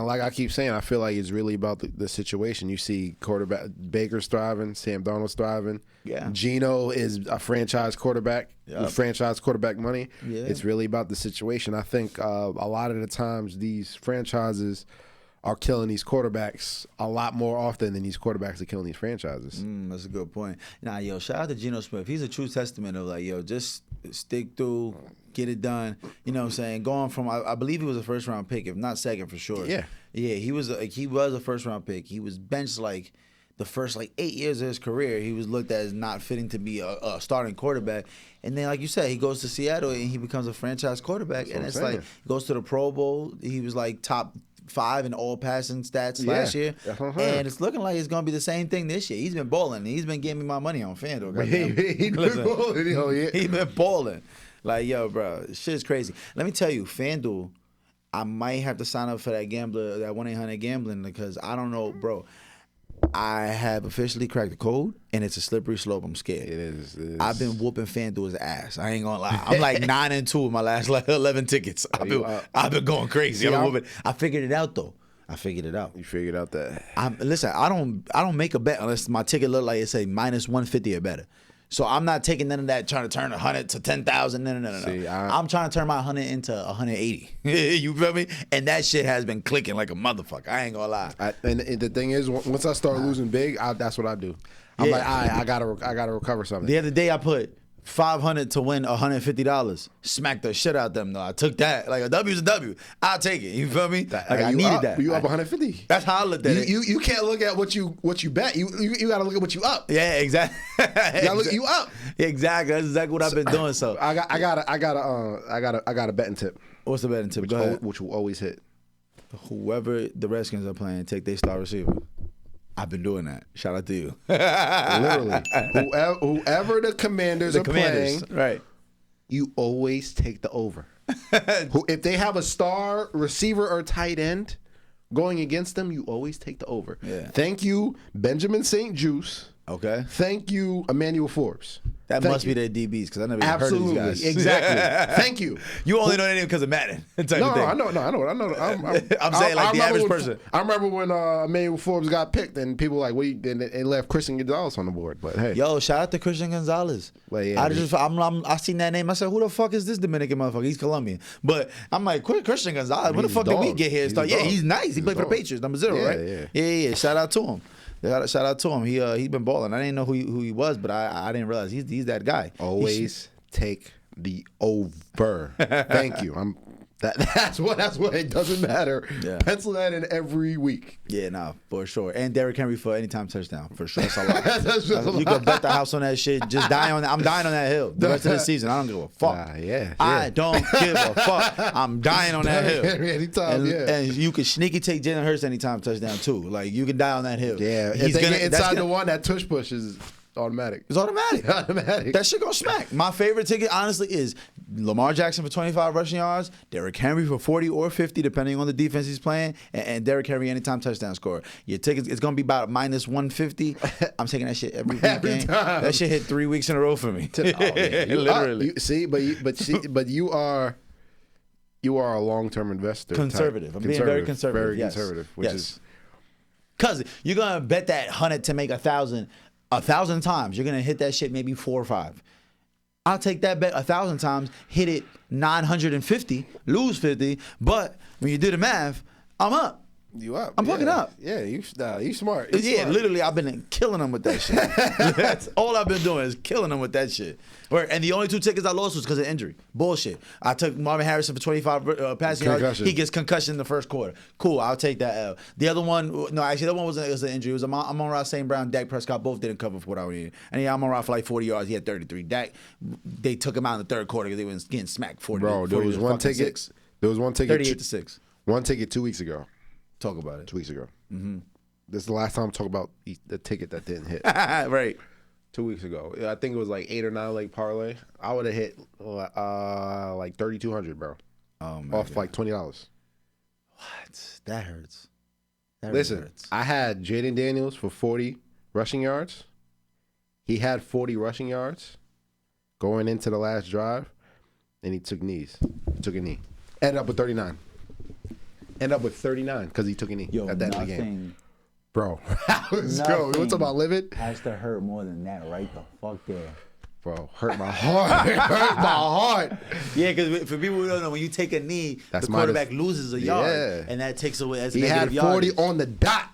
like I keep saying, I feel like it's really about the situation. You see quarterback Baker's thriving, Sam Darnold's thriving. Yeah. Geno is a franchise quarterback with franchise quarterback money. Yeah. It's really about the situation. I think a lot of the times these franchises are killing these quarterbacks a lot more often than these quarterbacks are killing these franchises. That's a good point. Nah, yo, shout out to Geno Smith. He's a true testament of like, yo, just stick through, get it done. You know what I'm saying? Going from, I believe he was a first round pick, if not second for sure. Yeah. Yeah, he was a first round pick. He was benched like the first 8 years of his career. He was looked at as not fitting to be a starting quarterback. And then, like you said, he goes to Seattle and he becomes a franchise quarterback. And it's like, he goes to the Pro Bowl. He was like top 5 in all passing stats last year. And it's looking like it's going to be the same thing this year. He's been balling. He's been giving me my money on FanDuel. He's been balling. He's been balling. Like, yo, bro, shit's crazy. Let me tell you, FanDuel, I might have to sign up for that gambler, that 1-800 gambling, because I don't know, bro. I have officially cracked the code, and it's a slippery slope. I'm scared. It is. I've been whooping FanDuel's ass. I ain't gonna lie. I'm like 9-2 with my last 11 tickets. I've been going crazy. I figured it out though. I figured it out. You figured out that. Listen, I don't make a bet unless my ticket look like it say -150 or better. So I'm not taking none of that trying to turn 100 to 10,000. No. See, I'm trying to turn my 100 into 180. You feel me? And that shit has been clicking like a motherfucker. I ain't gonna lie. And the thing is, once I start losing big, that's what I do. I'm like, I gotta recover something. The other day I put 500 to win $150. Smacked the shit out them though. I took that. Like a W's a W. I'll take it. You feel me? Like I needed that. You up 150. That's how I looked at it. You can't look at what you bet. You gotta look at what you up. Yeah, exactly. You up. Exactly. That's exactly what I've been doing. So I got a betting tip. What's the betting tip? Go ahead. Which will always hit. Whoever the Redskins are playing, take their star receiver. I've been doing that. Shout out to you. Literally. Whoever the Commanders are playing, right? You always take the over. If they have a star receiver or tight end going against them, you always take the over. Yeah. Thank you, Benjamin St. Juice. Okay. Thank you, Emmanuel Forbes. That must be their DBs because I never even heard of these guys. Exactly. Thank you. You only know their name because of Madden. No, I know. I'm saying like the average person. I remember when Emmanuel Forbes got picked and people were like, they left Christian Gonzalez on the board. But hey, yo, shout out to Christian Gonzalez. Like, yeah, I seen that name. I said, who the fuck is this Dominican motherfucker? He's Colombian. But I'm like, Christian Gonzalez. When the fuck did we get here? Yeah, he's nice. He played for the Patriots, number 0, right? Yeah. Shout out to him. Shout out to him. He been balling. I didn't know who he was, but I didn't realize he's that guy. Always take the over. Thank you. That's what it doesn't matter. Yeah. Pencil that in every week. Yeah, nah, for sure. And Derrick Henry for anytime touchdown, for sure. That's a lot. You can bet the house on that shit. Just die on that. I'm dying on that hill the rest of the season. I don't give a fuck. I don't give a fuck. I'm dying on that hill. Anytime, and you can sneaky take Jalen Hurts anytime touchdown too. Like you can die on that hill. Yeah, if they get inside the one, that tush push is automatic. It's automatic. That shit gonna smack. My favorite ticket, honestly, is Lamar Jackson for 25 rushing yards, Derrick Henry for 40 or 50, depending on the defense he's playing, and Derrick Henry anytime touchdown score. Your tickets, it's gonna be about -150. I'm taking that shit every weekend. That shit hit 3 weeks in a row for me. Literally. But you are a long-term investor. Conservative. I'm being very conservative. Very conservative. Which is because you're gonna bet that 100 to make 1,000. 1,000 times, you're gonna hit that shit maybe 4 or 5. I'll take that bet 1,000 times, hit it 950, lose 50. But when you do the math, I'm up. You up? I'm fucking up. Yeah, you smart. Smart. Literally, I've been killing them with that shit. That's all I've been doing is killing them with that shit. And the only 2 tickets I lost was because of injury. Bullshit. I took Marvin Harrison for 25 passing yards. He gets concussion in the first quarter. Cool, I'll take that L. The other one, no, actually, that one was an injury. It was Amon-Ra St. Brown, Dak Prescott both didn't cover for what I needed. And yeah, Amon-Ra for like 40 yards. He had 33. Dak, they took him out in the third quarter because they were getting smacked 40. Bro, there was one ticket. 6. There was one ticket. 38-6. One ticket 2 weeks ago. Talk about it. 2 weeks ago. Mm-hmm. This is the last time I'm talking about the ticket that didn't hit. Right. 2 weeks ago. I think it was like 8 or 9 leg parlay. I would have hit like 3,200, bro. Oh man. Off like $20. What? That hurts. Listen, hurts. I had Jaden Daniels for 40 rushing yards. He had 40 rushing yards going into the last drive, and he took knees. He took a knee. Ended up with 39. End up with 39 because he took a knee at the end of the game. Bro, let's go. What's about living? Has to hurt more than that right the fuck there. Bro, hurt my heart. Hurt my heart. Yeah, because for people who don't know, when you take a knee, the quarterback loses a yard, and that takes away. That's he had 40 on the dot.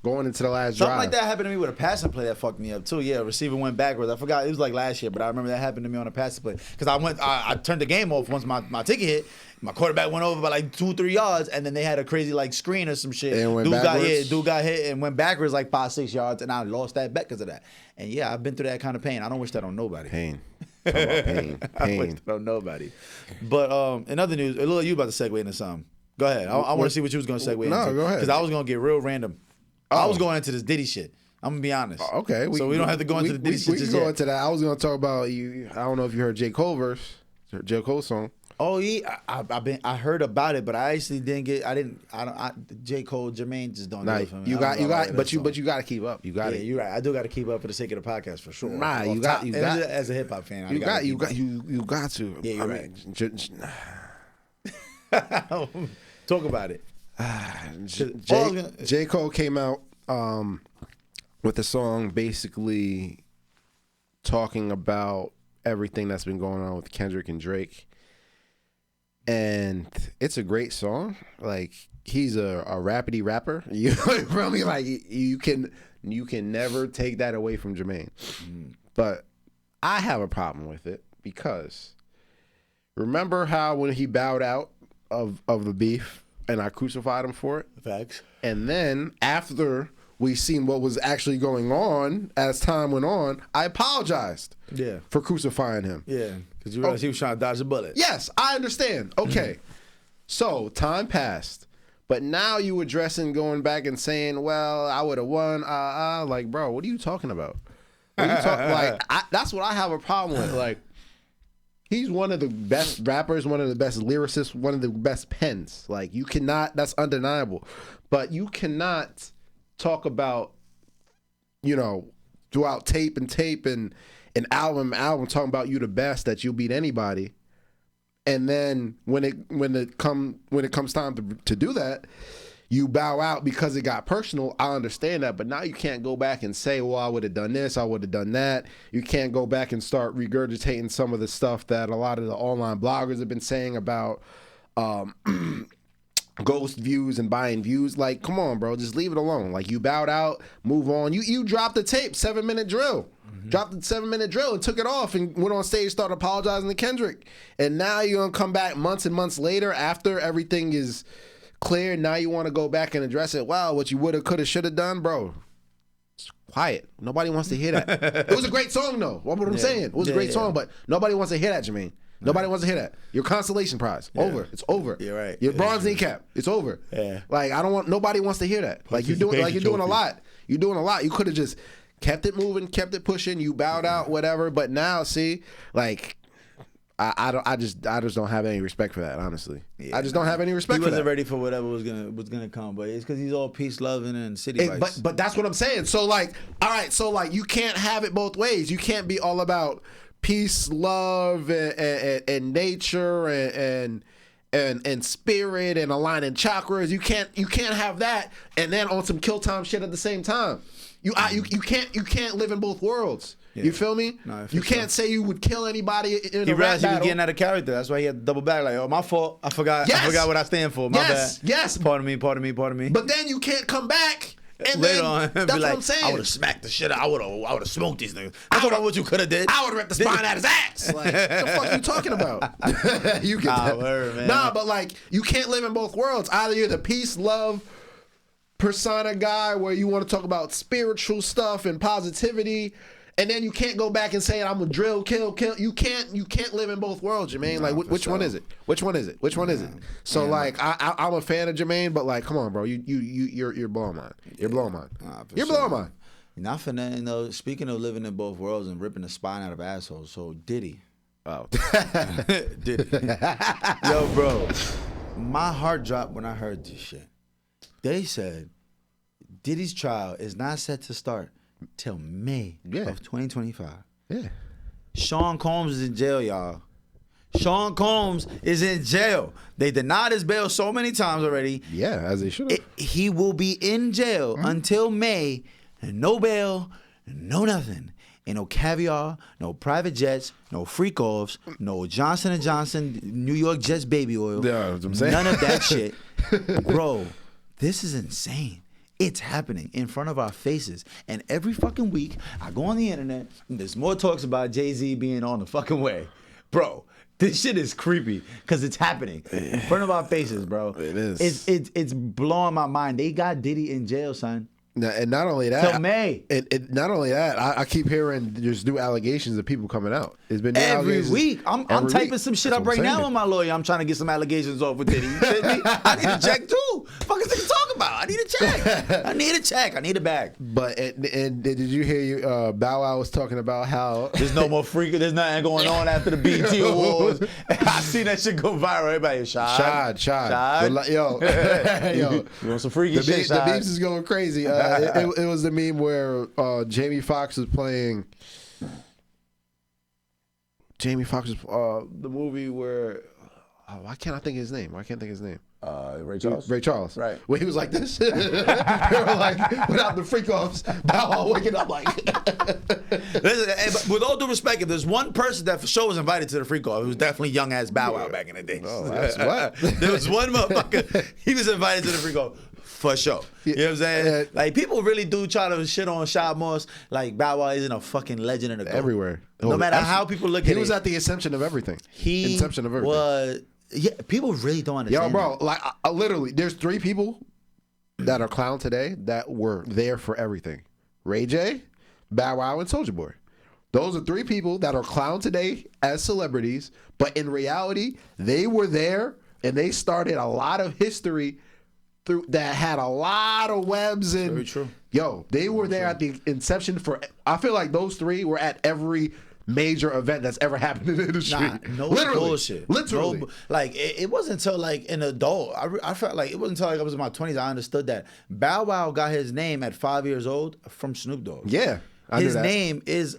Going into the last drive. Something like that happened to me with a passing play that fucked me up too. Yeah, receiver went backwards. I forgot. It was like last year, but I remember that happened to me on a passing play. Because I turned the game off once my ticket hit. My quarterback went over by like 2-3 yards, and then they had a crazy like screen or some shit. And dude got hit and went backwards like 5-6 yards, and I lost that bet because of that. And yeah, I've been through that kind of pain. I don't wish that on nobody. Pain. Talk about pain. I wish that on nobody. But in other news, Lil, you about to segue into something. Go ahead. I want to see what you was going to segue into. No, go ahead. Because I was going to get real random. I was going into this Diddy shit. I'm going to be honest. Okay. So we don't have to go into the Diddy shit we just can go yet. into that. I was going to talk about, I don't know if you heard J. Cole song. Oh yeah, I heard about it, but I actually didn't get. J. Cole, Jermaine just don't do it for me. You got, but you got to keep up. You got it. You're right. I do got to keep up for the sake of the podcast for sure. Nah, you got. As a hip hop fan, you got to. Yeah, you're right. Talk about it. J. Cole came out with a song basically talking about everything that's been going on with Kendrick and Drake. And it's a great song. Like, he's a rapidy rapper. You feel me? Like, you can never take that away from Jermaine. But I have a problem with it because remember how when he bowed out of the beef and I crucified him for it? Facts. And then after we seen what was actually going on as time went on, I apologized for crucifying him. Yeah, because you realized he was trying to dodge a bullet. Yes, I understand. Okay. So time passed. But now you addressing going back and saying, well, I would have won. Like, bro, what are you talking about? What are you like, that's what I have a problem with. Like, he's one of the best rappers, one of the best lyricists, one of the best pens. Like, you cannot, that's undeniable. But you cannot talk about, throughout tape and album talking about you the best, that you'll beat anybody. And then when it comes time to do that, you bow out because it got personal. I understand that, but now you can't go back and say, well, I would have done this, I would have done that. You can't go back and start regurgitating some of the stuff that a lot of the online bloggers have been saying about ghost views and buying views. Like, come on, bro, just leave it alone. Like, you bowed out, move on. You dropped the tape, 7-minute drill. Dropped the 7-minute drill and took it off and went on stage, started apologizing to Kendrick. And now you're going to come back months and months later after everything is clear. Now you want to go back and address it. Wow, what you would have, could have, should have done, bro. It's quiet. Nobody wants to hear that. It was a great song, though. What I'm saying. It was a great song, but nobody wants to hear that, Jermaine. Nobody wants to hear that. Your consolation prize. Over. It's over. You're right. Your bronze kneecap. It's over. Yeah. Like, nobody wants to hear that. Like, you're doing a lot. You're doing a lot. You could have just kept it moving, kept it pushing. You bowed out, whatever. But now, see, like, I just don't have any respect for that. Honestly, I just don't have any respect. He wasn't ready for whatever was gonna come, but it's because he's all peace loving and city lights. But that's what I'm saying. So like, all right, so like, you can't have it both ways. You can't be all about peace, love, and nature and spirit and aligning chakras. You can't have that and then on some kill time shit at the same time. You can't live in both worlds. Yeah. You feel me? No, you can't say you would kill anybody in a rap battle. He realized he was getting out of character. That's why he had to double back. Like, oh, my fault. I forgot what I stand for. My bad. Yes. Pardon me. But then you can't come back and later then, on, that's be what like, I'm saying. I would have smacked the shit out. I would have smoked these niggas. That's about what you could have did. I would have ripped the spine out his ass. Like, what the fuck are you talking about? You get that. Word, man. Nah, but like, you can't live in both worlds. Either you're the peace, love, persona guy where you want to talk about spiritual stuff and positivity, and then you can't go back and say I'm a drill, kill. You can't live in both worlds, Jermaine. Like, which one is it? Which one is it? So like, I'm a fan of Jermaine, but like, come on, bro, you're blowing mine. You're blowing mine. You're blowing mine. Not for nothing though. Speaking of living in both worlds and ripping the spine out of assholes, so Diddy. Oh, Diddy. Yo, bro, my heart dropped when I heard this shit. They said Diddy's trial is not set to start till May of 2025. Yeah. Sean Combs is in jail, y'all. Sean Combs is in jail. They denied his bail so many times already. Yeah, as they should have. He will be in jail until May, and no bail, no nothing. Ain't no caviar, no private jets, no freak offs, no Johnson & Johnson New York Jets baby oil. Yeah, that's what I'm saying. None of that shit. Bro, this is insane. It's happening in front of our faces. And every fucking week, I go on the internet, and there's more talks about Jay-Z being on the fucking way. Bro, this shit is creepy because it's happening in front of our faces, bro. It is. It's blowing my mind. They got Diddy in jail, son. And not only that, till May. Not only that, I keep hearing there's new allegations of people coming out. It's been new every week. I'm typing some shit up right now with my lawyer. I'm trying to get some allegations off with Diddy. You kidding me? I need to check too. Fuck is they talking about? I need a check. I need a check. I need a bag. But and did you hear Bow Wow was talking about how there's no more freaking. There's nothing going on after the BT Awards. I seen that shit go viral. Everybody, Shad. Yo, you want some freaky shit? The memes is going crazy. It was the meme where Jamie Foxx was playing. Jamie Foxx was the movie where. Why can't I think of his name? Ray Charles. Ray Charles. Right. Where he was like this. They were like, without the freak offs, Bow Wow waking up like. Listen, with all due respect, if there's one person that for sure was invited to the freak off, it was definitely young ass Bow Wow back in the day. Oh, that's what? There was one motherfucker, he was invited to the freak off. For sure. You know what I'm saying? Like, people really do try to shit on Shad Moss. Like, Bow Wow isn't a fucking legend in the GOAT. Everywhere. No matter how people look at it. He was at the inception of everything. Yeah, people really don't understand. Yo, bro, like, I literally, there's 3 people that are clown today that were there for everything. Ray J, Bow Wow, and Soulja Boy. Those are 3 people that are clown today as celebrities, but in reality, they were there and they started a lot of history through that had a lot of webs and very true. Yo, they were there at the inception for. I feel like those 3 were at every major event that's ever happened in the industry. Nah, no bullshit. Literally. It wasn't until like an adult. I felt like it wasn't until like I was in my 20s I understood that Bow Wow got his name at 5 years old from Snoop Dogg. Yeah. His name is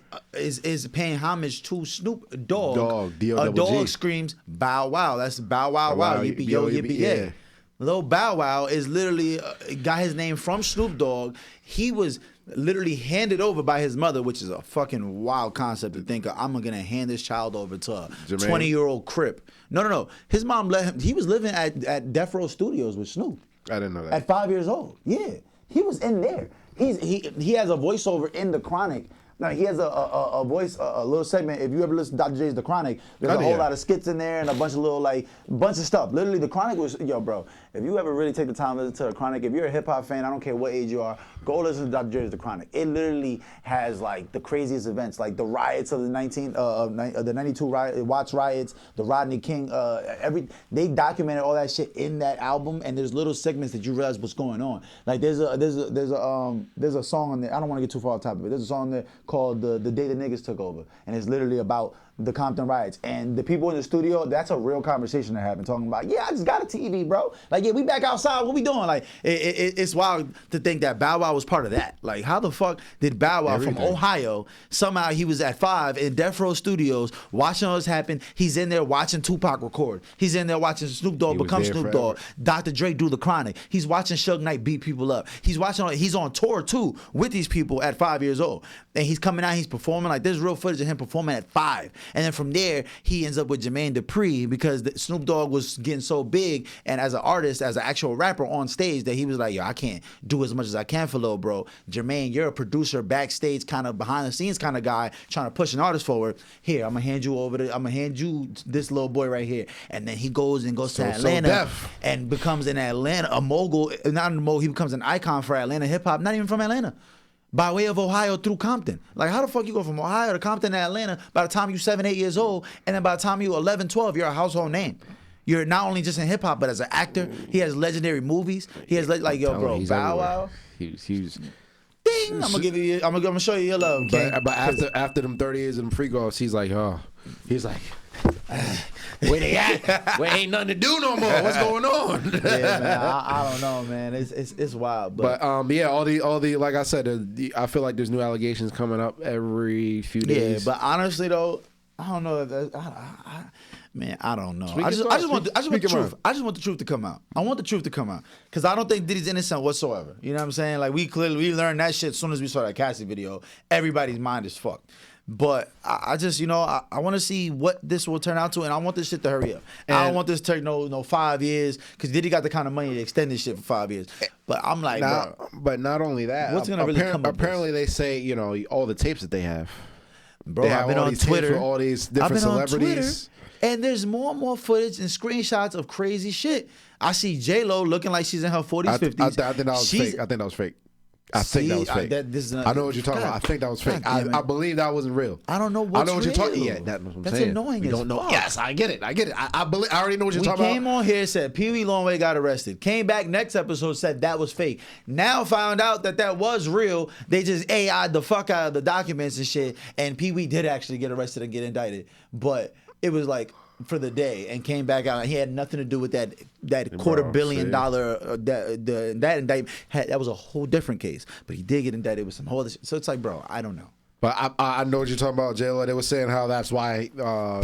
paying homage to Snoop Dogg. D-O-double-G. A dog screams Bow Wow. That's Bow Wow Wow. Yippee yo yippee yay. Lil Bow Wow is literally got his name from Snoop Dogg. He was literally handed over by his mother, which is a fucking wild concept to think of. I'm gonna hand this child over to a 20-year-old Crip. No. His mom let him. He was living at Death Row Studios with Snoop. I didn't know that. At 5 years old. Yeah, he was in there. He has a voiceover in The Chronic. No, he has a voice, a little segment. If you ever listen to Dr. J's The Chronic, there's a whole lot of skits in there and a bunch of stuff. Literally, The Chronic was, yo, bro, if you ever really take the time to listen to The Chronic, if you're a hip hop fan, I don't care what age you are, go listen to Dr. J's The Chronic. It literally has like the craziest events, like the riots of the 92 Watts riots, the Rodney King, they documented all that shit in that album, and there's little segments that you realize what's going on. Like there's a song on there. I don't want to get too far off topic, but there's a song there called the Day the Niggas Took Over, and it's literally about the Compton riots. And the people in the studio, that's a real conversation that happened, talking about, yeah, I just got a TV, bro. Like, yeah, we back outside, what we doing? Like, it's wild to think that Bow Wow was part of that. Like, how the fuck did Bow Wow from Ohio, somehow he was at 5 in Death Row Studios watching all this happen. He's in there watching Tupac record. He's in there watching Snoop Dogg become Snoop Dogg. Dr. Dre do The Chronic. He's watching Suge Knight beat people up. He's on tour too with these people at 5 years old. And he's coming out, he's performing. Like, there's real footage of him performing at 5. And then from there, he ends up with Jermaine Dupri because Snoop Dogg was getting so big, and as an artist, as an actual rapper on stage, that he was like, yo, I can't do as much as I can for Lil Bro. Jermaine, you're a producer, backstage, kind of behind the scenes kind of guy, trying to push an artist forward. Here, I'm gonna hand you this little boy right here. And then he goes to Atlanta and becomes a mogul, not a mogul, he becomes an icon for Atlanta hip hop, not even from Atlanta. By way of Ohio through Compton. Like, how the fuck you go from Ohio to Compton to Atlanta by the time you're 7, 8 years old, and then by the time you're 11, 12, you're a household name. You're not only just in hip hop, but as an actor. He has legendary movies. He has like, yo, bro, Bow Wow. He's Ding! I'm gonna show you your love. But after them 30 years of them free goals, he's like, where they at? Where ain't nothing to do no more? What's going on? Yeah, man. I don't know, man. It's wild. But yeah, all the like I said, I feel like there's new allegations coming up every few days. Yeah, but honestly though, I don't know if man, I don't know. I just want the truth. I just want the truth to come out. I want the truth to come out because I don't think Diddy's innocent whatsoever. You know what I'm saying? Like, we learned that shit as soon as we saw that Cassie video. Everybody's mind is fucked. But I just, I want to see what this will turn out to, and I want this shit to hurry up. And I don't want this to take no 5 years, because Diddy got the kind of money to extend this shit for 5 years. But I'm like, bro. But not only that, what's gonna really come up? Apparently, they say, all the tapes that they have. Bro, I've been on Twitter with all these different celebrities. And there's more and more footage and screenshots of crazy shit. I see J-Lo looking like she's in her 40s, 50s. I think that was fake. I think that was fake. I know what you're talking about. I think that was fake. I believe that wasn't real. I don't know what's I know what real. you're talking. Yeah, that's what I'm saying. That's annoying. We don't know. Fuck. Yes, I get it. I believe. I already know what you're talking about. We came on here, said Pee Wee Longway got arrested. Came back next episode, said that was fake. Now found out that was real. They just AI'd the fuck out of the documents and shit. And Pee Wee did actually get arrested and get indicted, but it was like for the day and came back out. He had nothing to do with that $250 million that indictment. That was a whole different case. But he did get indicted with some whole other shit. So it's like, bro, I don't know. But I know what you're talking about, J-Lo. They were saying how that's why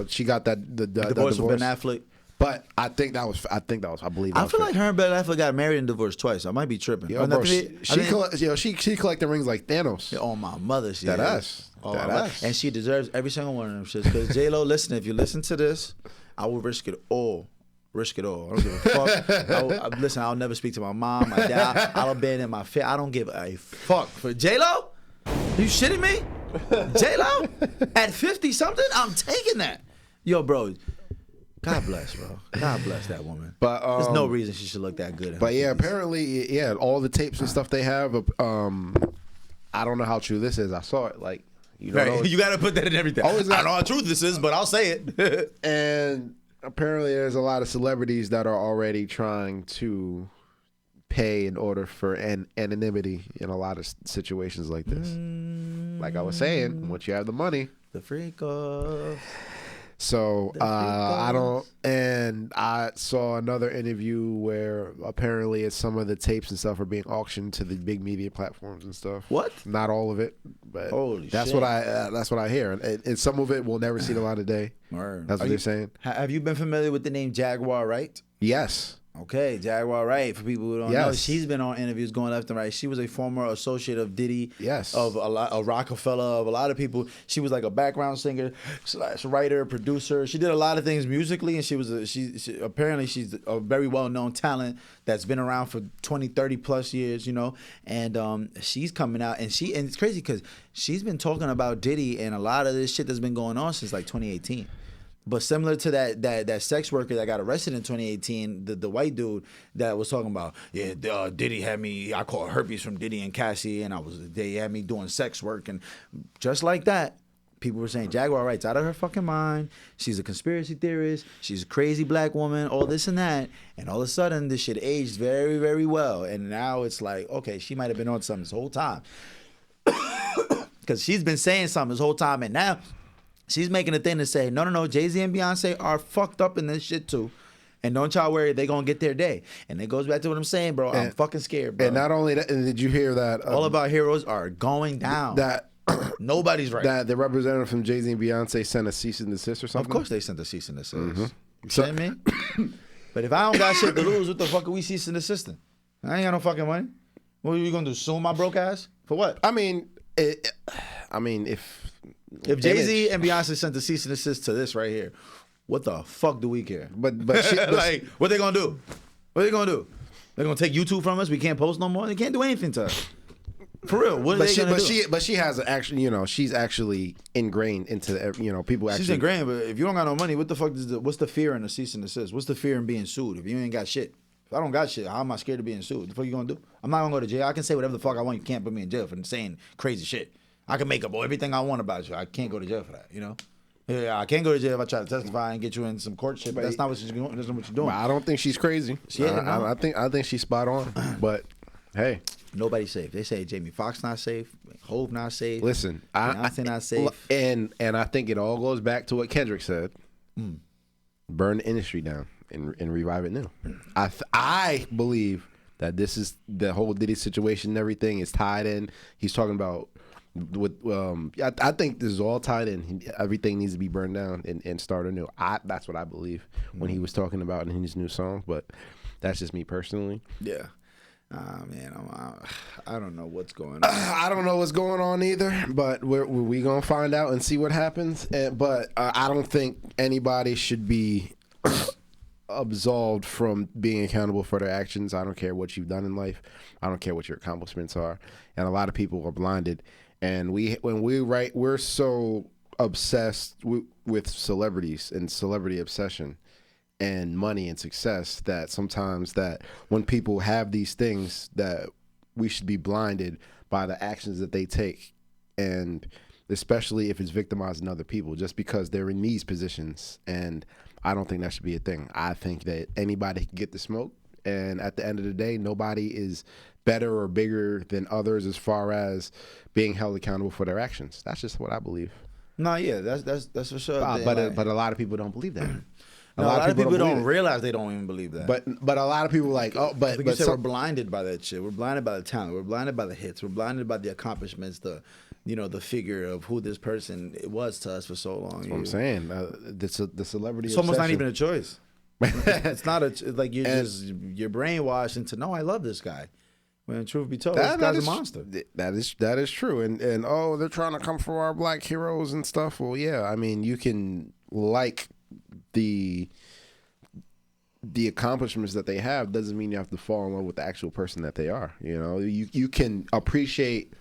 she got the divorce with Ben Affleck. But I think that was. I believe. I feel like her and Ben Affleck got married and divorced twice. I might be tripping. Yo, bro, she collected rings like Thanos. On my mother, she that ass. And she deserves every single one of them shits. Because J-Lo, listen, if you listen to this, I will risk it all. Risk it all. I don't give a fuck. Listen, I'll never speak to my mom, my dad. I'll abandon my family. I don't give a fuck. For J-Lo? You shitting me? J-Lo? At 50 something? I'm taking that. Yo, bro. God bless, bro. God bless that woman. But there's no reason she should look that good. But yeah, apparently, yeah, all the tapes and stuff they have. I don't know how true this is. I saw it. Like, you know, right. You got to put that in everything. I don't know how true this is, but I'll say it. And apparently, there's a lot of celebrities that are already trying to pay in order for anonymity in a lot of situations like this. Like I was saying, once you have the money, the freak off. So I saw another interview where apparently some of the tapes and stuff are being auctioned to the big media platforms and stuff. What? Not all of it, but holy that's shit. That's what I hear, and some of it will never see the light of day. Word. That's what they're saying. Have you been familiar with the name Jaguar Wright? Yes. Okay, Jaguar Wright. For people who don't know, she's been on interviews going left and right. She was a former associate of Diddy, of Rockefeller, of a lot of people. She was like a background singer / writer, producer. She did a lot of things musically, and she apparently she's a very well known talent that's been around for 20, 30 plus years, you know. And she's coming out, and it's crazy because she's been talking about Diddy and a lot of this shit that's been going on since like 2018. But similar to that sex worker that got arrested in 2018, the white dude that was talking about, Diddy had me, I caught herpes from Diddy and Cassie, and they had me doing sex work, and just like that, people were saying Jaguar Wright's out of her fucking mind. She's a conspiracy theorist. She's a crazy black woman. All this and that, and all of a sudden this shit aged very, very well, and now it's like, okay, she might have been on something this whole time, because she's been saying something this whole time, and now she's making a thing to say, no, Jay-Z and Beyonce are fucked up in this shit too. And don't y'all worry, they gonna get their day. And it goes back to what I'm saying, bro. I'm fucking scared, bro. And not only that, did you hear that? All of our heroes are going down. That nobody's right. That the representative from Jay-Z and Beyonce sent a cease and desist or something? Of course they sent a cease and desist. Mm-hmm. You saying me? But if I don't got shit to lose, what the fuck are we cease and desisting? I ain't got no fucking money. What are you gonna do? Sue my broke ass? For what? I mean, if Jay-Z and Beyonce sent the cease and desist to this right here, what the fuck do we care? But like, what they gonna do? What are they gonna do? They're gonna take YouTube from us? We can't post no more? They can't do anything to us. For real, what are they gonna do? But she has actually, she's actually ingrained into, people actually. She's ingrained, but if you don't got no money, what the fuck what's the fear in the cease and desist? What's the fear in being sued if you ain't got shit? If I don't got shit, how am I scared of being sued? What the fuck you gonna do? I'm not gonna go to jail. I can say whatever the fuck I want. You can't put me in jail for saying crazy shit. I can make up everything I want about you. I can't go to jail for that, you know? Yeah, I can't go to jail if I try to testify and get you in some court shit, but that's not what you're doing. That's not what you're doing. I don't think she's crazy. I think she's spot on. But hey, nobody's safe. They say Jamie Foxx not safe, Hove not safe. Listen, Beyonce not safe. And I think it all goes back to what Kendrick said. Burn the industry down and revive it new. I believe that this is the whole Diddy situation and everything is tied in. He's talking about I think this is all tied in. Everything needs to be burned down and start anew. That's what I believe when he was talking about in his new song. But that's just me personally. Yeah. Man, I don't know what's going on. I don't know what's going on either. But we gonna find out and see what happens. But I don't think anybody should be absolved from being accountable for their actions. I don't care what you've done in life. I don't care what your accomplishments are. And a lot of people are blinded. And we're so obsessed with celebrities and celebrity obsession and money and success that sometimes that when people have these things that we should be blinded by the actions that they take, and especially if it's victimizing other people, just because they're in these positions. And I don't think that should be a thing. I think that anybody can get the smoke, and at the end of the day, nobody is better or bigger than others as far as being held accountable for their actions. That's just what I believe. No, yeah, that's for sure. But a lot of people don't believe that. A lot of people don't realize they don't even believe that. But a lot of people like, like you said, we're blinded by that shit. We're blinded by the talent. We're blinded by the hits. We're blinded by the accomplishments. The figure of who this person was to us for so long. That's what I'm saying. The celebrity. It's almost not even a choice. It's not like you're brainwashed into no. I love this guy. When truth be told, this guy's a monster. That is true. And they're trying to come for our black heroes and stuff. Well, yeah. I mean, you can like the accomplishments that they have, doesn't mean you have to fall in love with the actual person that they are. You know, you can appreciate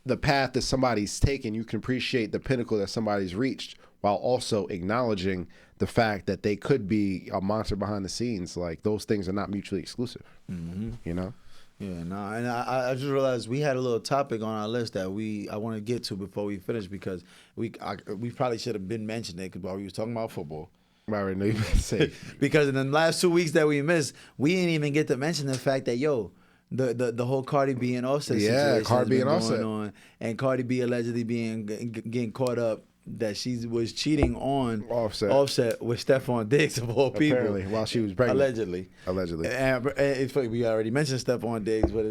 the path that somebody's taken. You can appreciate the pinnacle that somebody's reached, while also acknowledging the fact that they could be a monster behind the scenes. Like, those things are not mutually exclusive. Mm-hmm. You know. Yeah, no, and I just realized we had a little topic on our list that I want to get to before we finish, because we probably should have been mentioning it while we was talking about football. I already know you about to say. Because in the last 2 weeks that we missed, we didn't even get to mention the fact that the whole Cardi B and Offset situation Cardi B and Offset on, and Cardi B allegedly getting caught up that she was cheating on Offset with Stephon Diggs of all people. Apparently, while she was pregnant. Allegedly. And it's funny, we already mentioned Stephon Diggs, but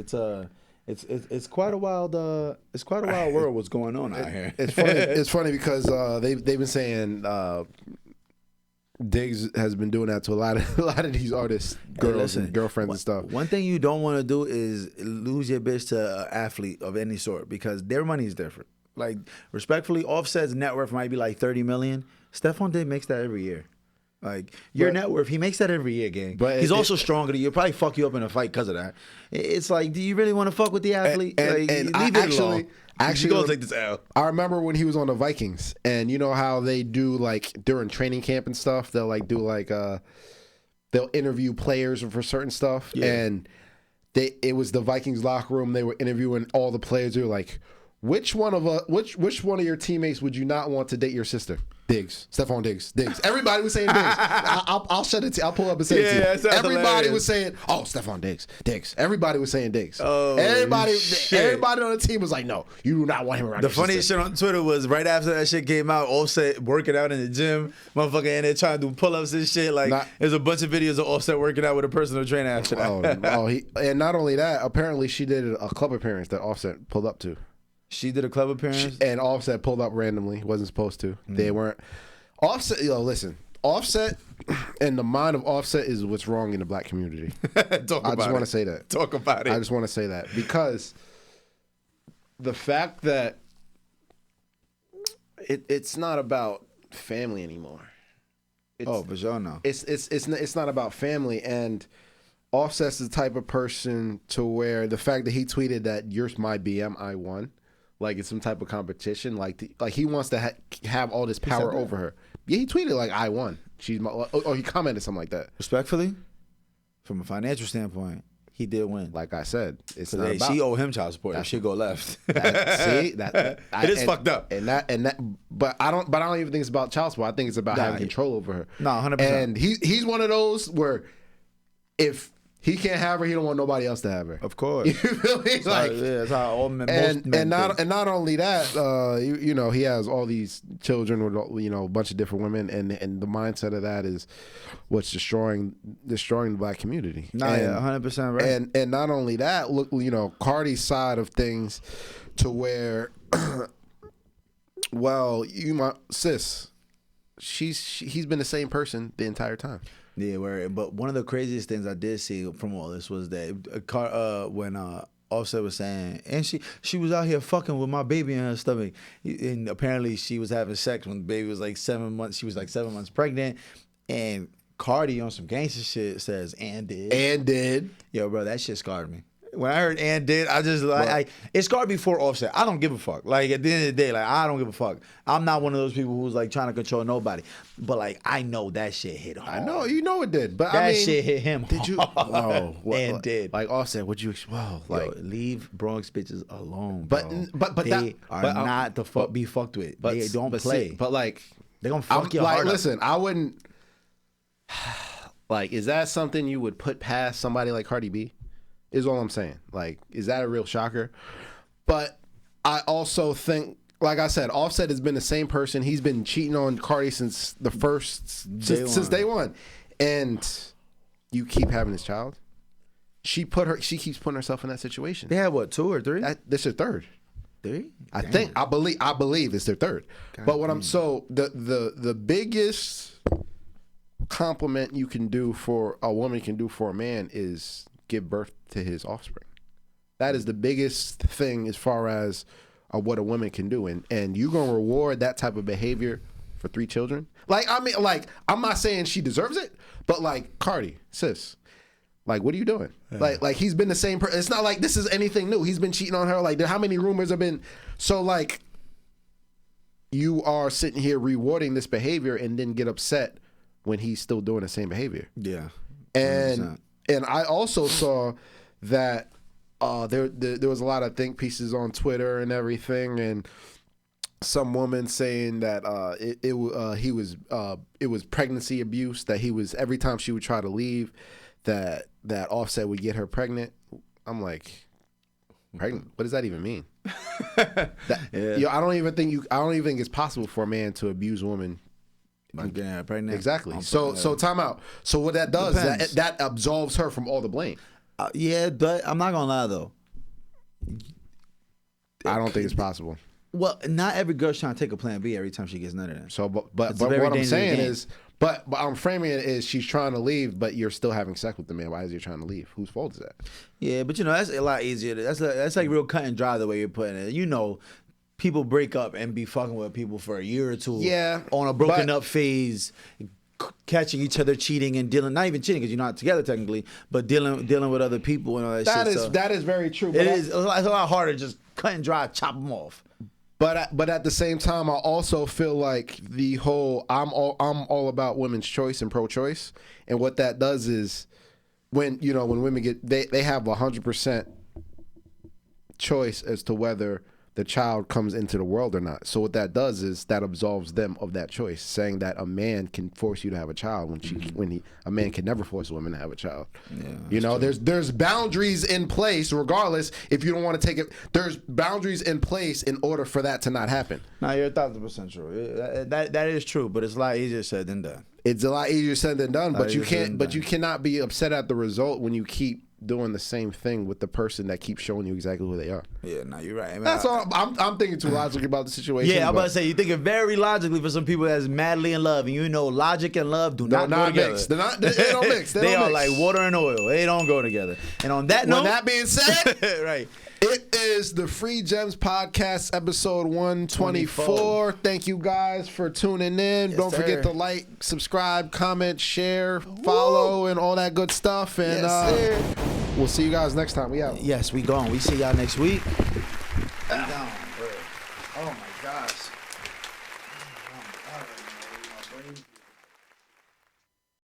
it's quite a wild world what's going on out here. It's funny because they've been saying Diggs has been doing that to a lot of these artists, girls and girlfriends and stuff. One thing you don't want to do is lose your bitch to an athlete of any sort, because their money is different. Like, respectfully, Offset's net worth might be like $30 million. Stephon Diggs makes that every year. Like, your net worth, he makes that every year, gang. But he's also stronger than you. He'll probably fuck you up in a fight because of that. It's like, do you really want to fuck with the athlete? Leave it alone. Actually, go take this L. I remember when he was on the Vikings, and you know how they do, like, during training camp and stuff, they'll like do like they'll interview players for certain stuff, and it was the Vikings locker room. They were interviewing all the players. They were like, which one of your teammates would you not want to date your sister? Diggs, Stephon Diggs. Everybody was saying Diggs. I'll shut it. I'll pull up and say it to you. Everybody was saying, "Oh, Stephon Diggs." Everybody was saying Diggs. Oh, everybody on the team was like, "No, you do not want him around." The funniest shit on Twitter was right after that shit came out, Offset working out in the gym, motherfucker, and they're trying to do pull-ups and shit. Like, there's a bunch of videos of Offset working out with a personal trainer after that. And not only that, apparently she did a club appearance that Offset pulled up to. She did a club appearance? And Offset pulled up randomly. Wasn't supposed to. They weren't. Offset, listen. Offset and the mind of Offset is what's wrong in the black community. I just want to say that. Talk about it. I just want to say that. Because the fact that it's not about family anymore. For sure, no. It's not about family. And Offset's the type of person to where the fact that he tweeted that "You're my BM, I won," like it's some type of competition. Like he wants to have all this power over her. Yeah, he tweeted like "I won." She's my. Or he commented something like that. Respectfully, from a financial standpoint, he did win. Like I said, it's not about. She owe him child support. If she go left. It is fucked up. And that. But I don't even think it's about child support. I think it's about having control over her. No, 100%. And he's one of those where if he can't have her, he don't want nobody else to have her. Of course. You feel me? That's how all men, most men and not only that, he has all these children with a bunch of different women, and the mindset of that is what's destroying the black community. 100% right. And not only that, look, Cardi's side of things, to where, well, my sis, he's been the same person the entire time. Yeah, but one of the craziest things I did see from all this was that when Offset was saying, and she was out here fucking with my baby in her stomach, and apparently she was having sex when the baby was like 7 months. She was like 7 months pregnant, and Cardi on some gangster shit says, and did. And did. Yo, bro, that shit scarred me. when I heard Ann did, I just like it's Cardi before Offset. I don't give a fuck. Like at the end of the day, like I don't give a fuck. I'm not one of those people who's like trying to control nobody. But like I know that shit hit hard. I know, you know it did. But that I mean, shit hit him. Did you? Hard. Whoa, and did like Offset? Would you? Whoa, like yo, leave Bronx bitches alone. But bro. but they that, are but, not to be fucked with. But they don't but play. See, but like they gonna fuck your heart listen, up. I wouldn't. Like, is that something you would put past somebody like Cardi B? Is all I'm saying. Like, is that a real shocker? But I also think, like I said, Offset has been the same person. He's been cheating on Cardi since since day one, and you keep having this child. She keeps putting herself in that situation. They had what, 2 or 3? This is their third. 3? I believe it's their third. God but what damn. I'm so the biggest compliment you can do for a woman can do for a man is give birth to his offspring. That is the biggest thing as far as what a woman can do, and you're gonna reward that type of behavior for 3 children. Like I mean, like I'm not saying she deserves it, but like Cardi, sis, like what are you doing? Yeah. Like he's been the same person. It's not like this is anything new. He's been cheating on her. Like how many rumors have been? So like you are sitting here rewarding this behavior and then get upset when he's still doing the same behavior. Yeah. 100%. And I also saw that there was a lot of think pieces on Twitter and everything, and some woman saying that it was pregnancy abuse, that he was every time she would try to leave that Offset would get her pregnant. I'm like, pregnant? What does that even mean? I don't even think it's possible for a man to abuse a woman. I'm getting her pregnant. Exactly. So time out. So what that does is that absolves her from all the blame. Yeah, but I'm not gonna lie though. I don't think it's possible. Well, not every girl's trying to take a plan B every time she gets none of that. So, but what I'm saying is, but I'm framing it as she's trying to leave, but you're still having sex with the man. Why is he trying to leave? Whose fault is that? Yeah, but that's a lot easier. That's like real cut and dry the way you're putting it. You know, people break up and be fucking with people for a year or 2. Yeah, on a broken up phase, catching each other cheating and dealing, not even cheating because you're not together technically, but dealing with other people and all that shit. That is very true. It's a lot harder to just cut and dry, chop them off. But at the same time, I also feel like the whole I'm all about women's choice and pro-choice, and what that does is when women get they have 100% choice as to whether the child comes into the world or not. So what that does is that absolves them of that choice, saying that a man can force you to have a child a man can never force a woman to have a child. Yeah, there's boundaries in place regardless if you don't want to take it. There's boundaries in place in order for that to not happen. No, you're 1,000% true. That is true, but it's a lot easier said than done. It's a lot easier said than done, but you cannot be upset at the result when you keep doing the same thing with the person that keeps showing you exactly who they are. Yeah, no, you're right. I mean, that's all. I'm thinking too logically about the situation. Yeah, I'm about to say, you're thinking very logically for some people that's madly in love, and you know logic and love do not go together. Mix. They don't mix. They are like water and oil. They don't go together. And on that note, that being said, right. It is the Free Gems Podcast, episode 124. Thank you guys for tuning in. Don't forget to like, subscribe, comment, share, follow, and all that good stuff. And we'll see you guys next time. We out. Yes, we gone. We see y'all next week. Down, bro. Oh my gosh.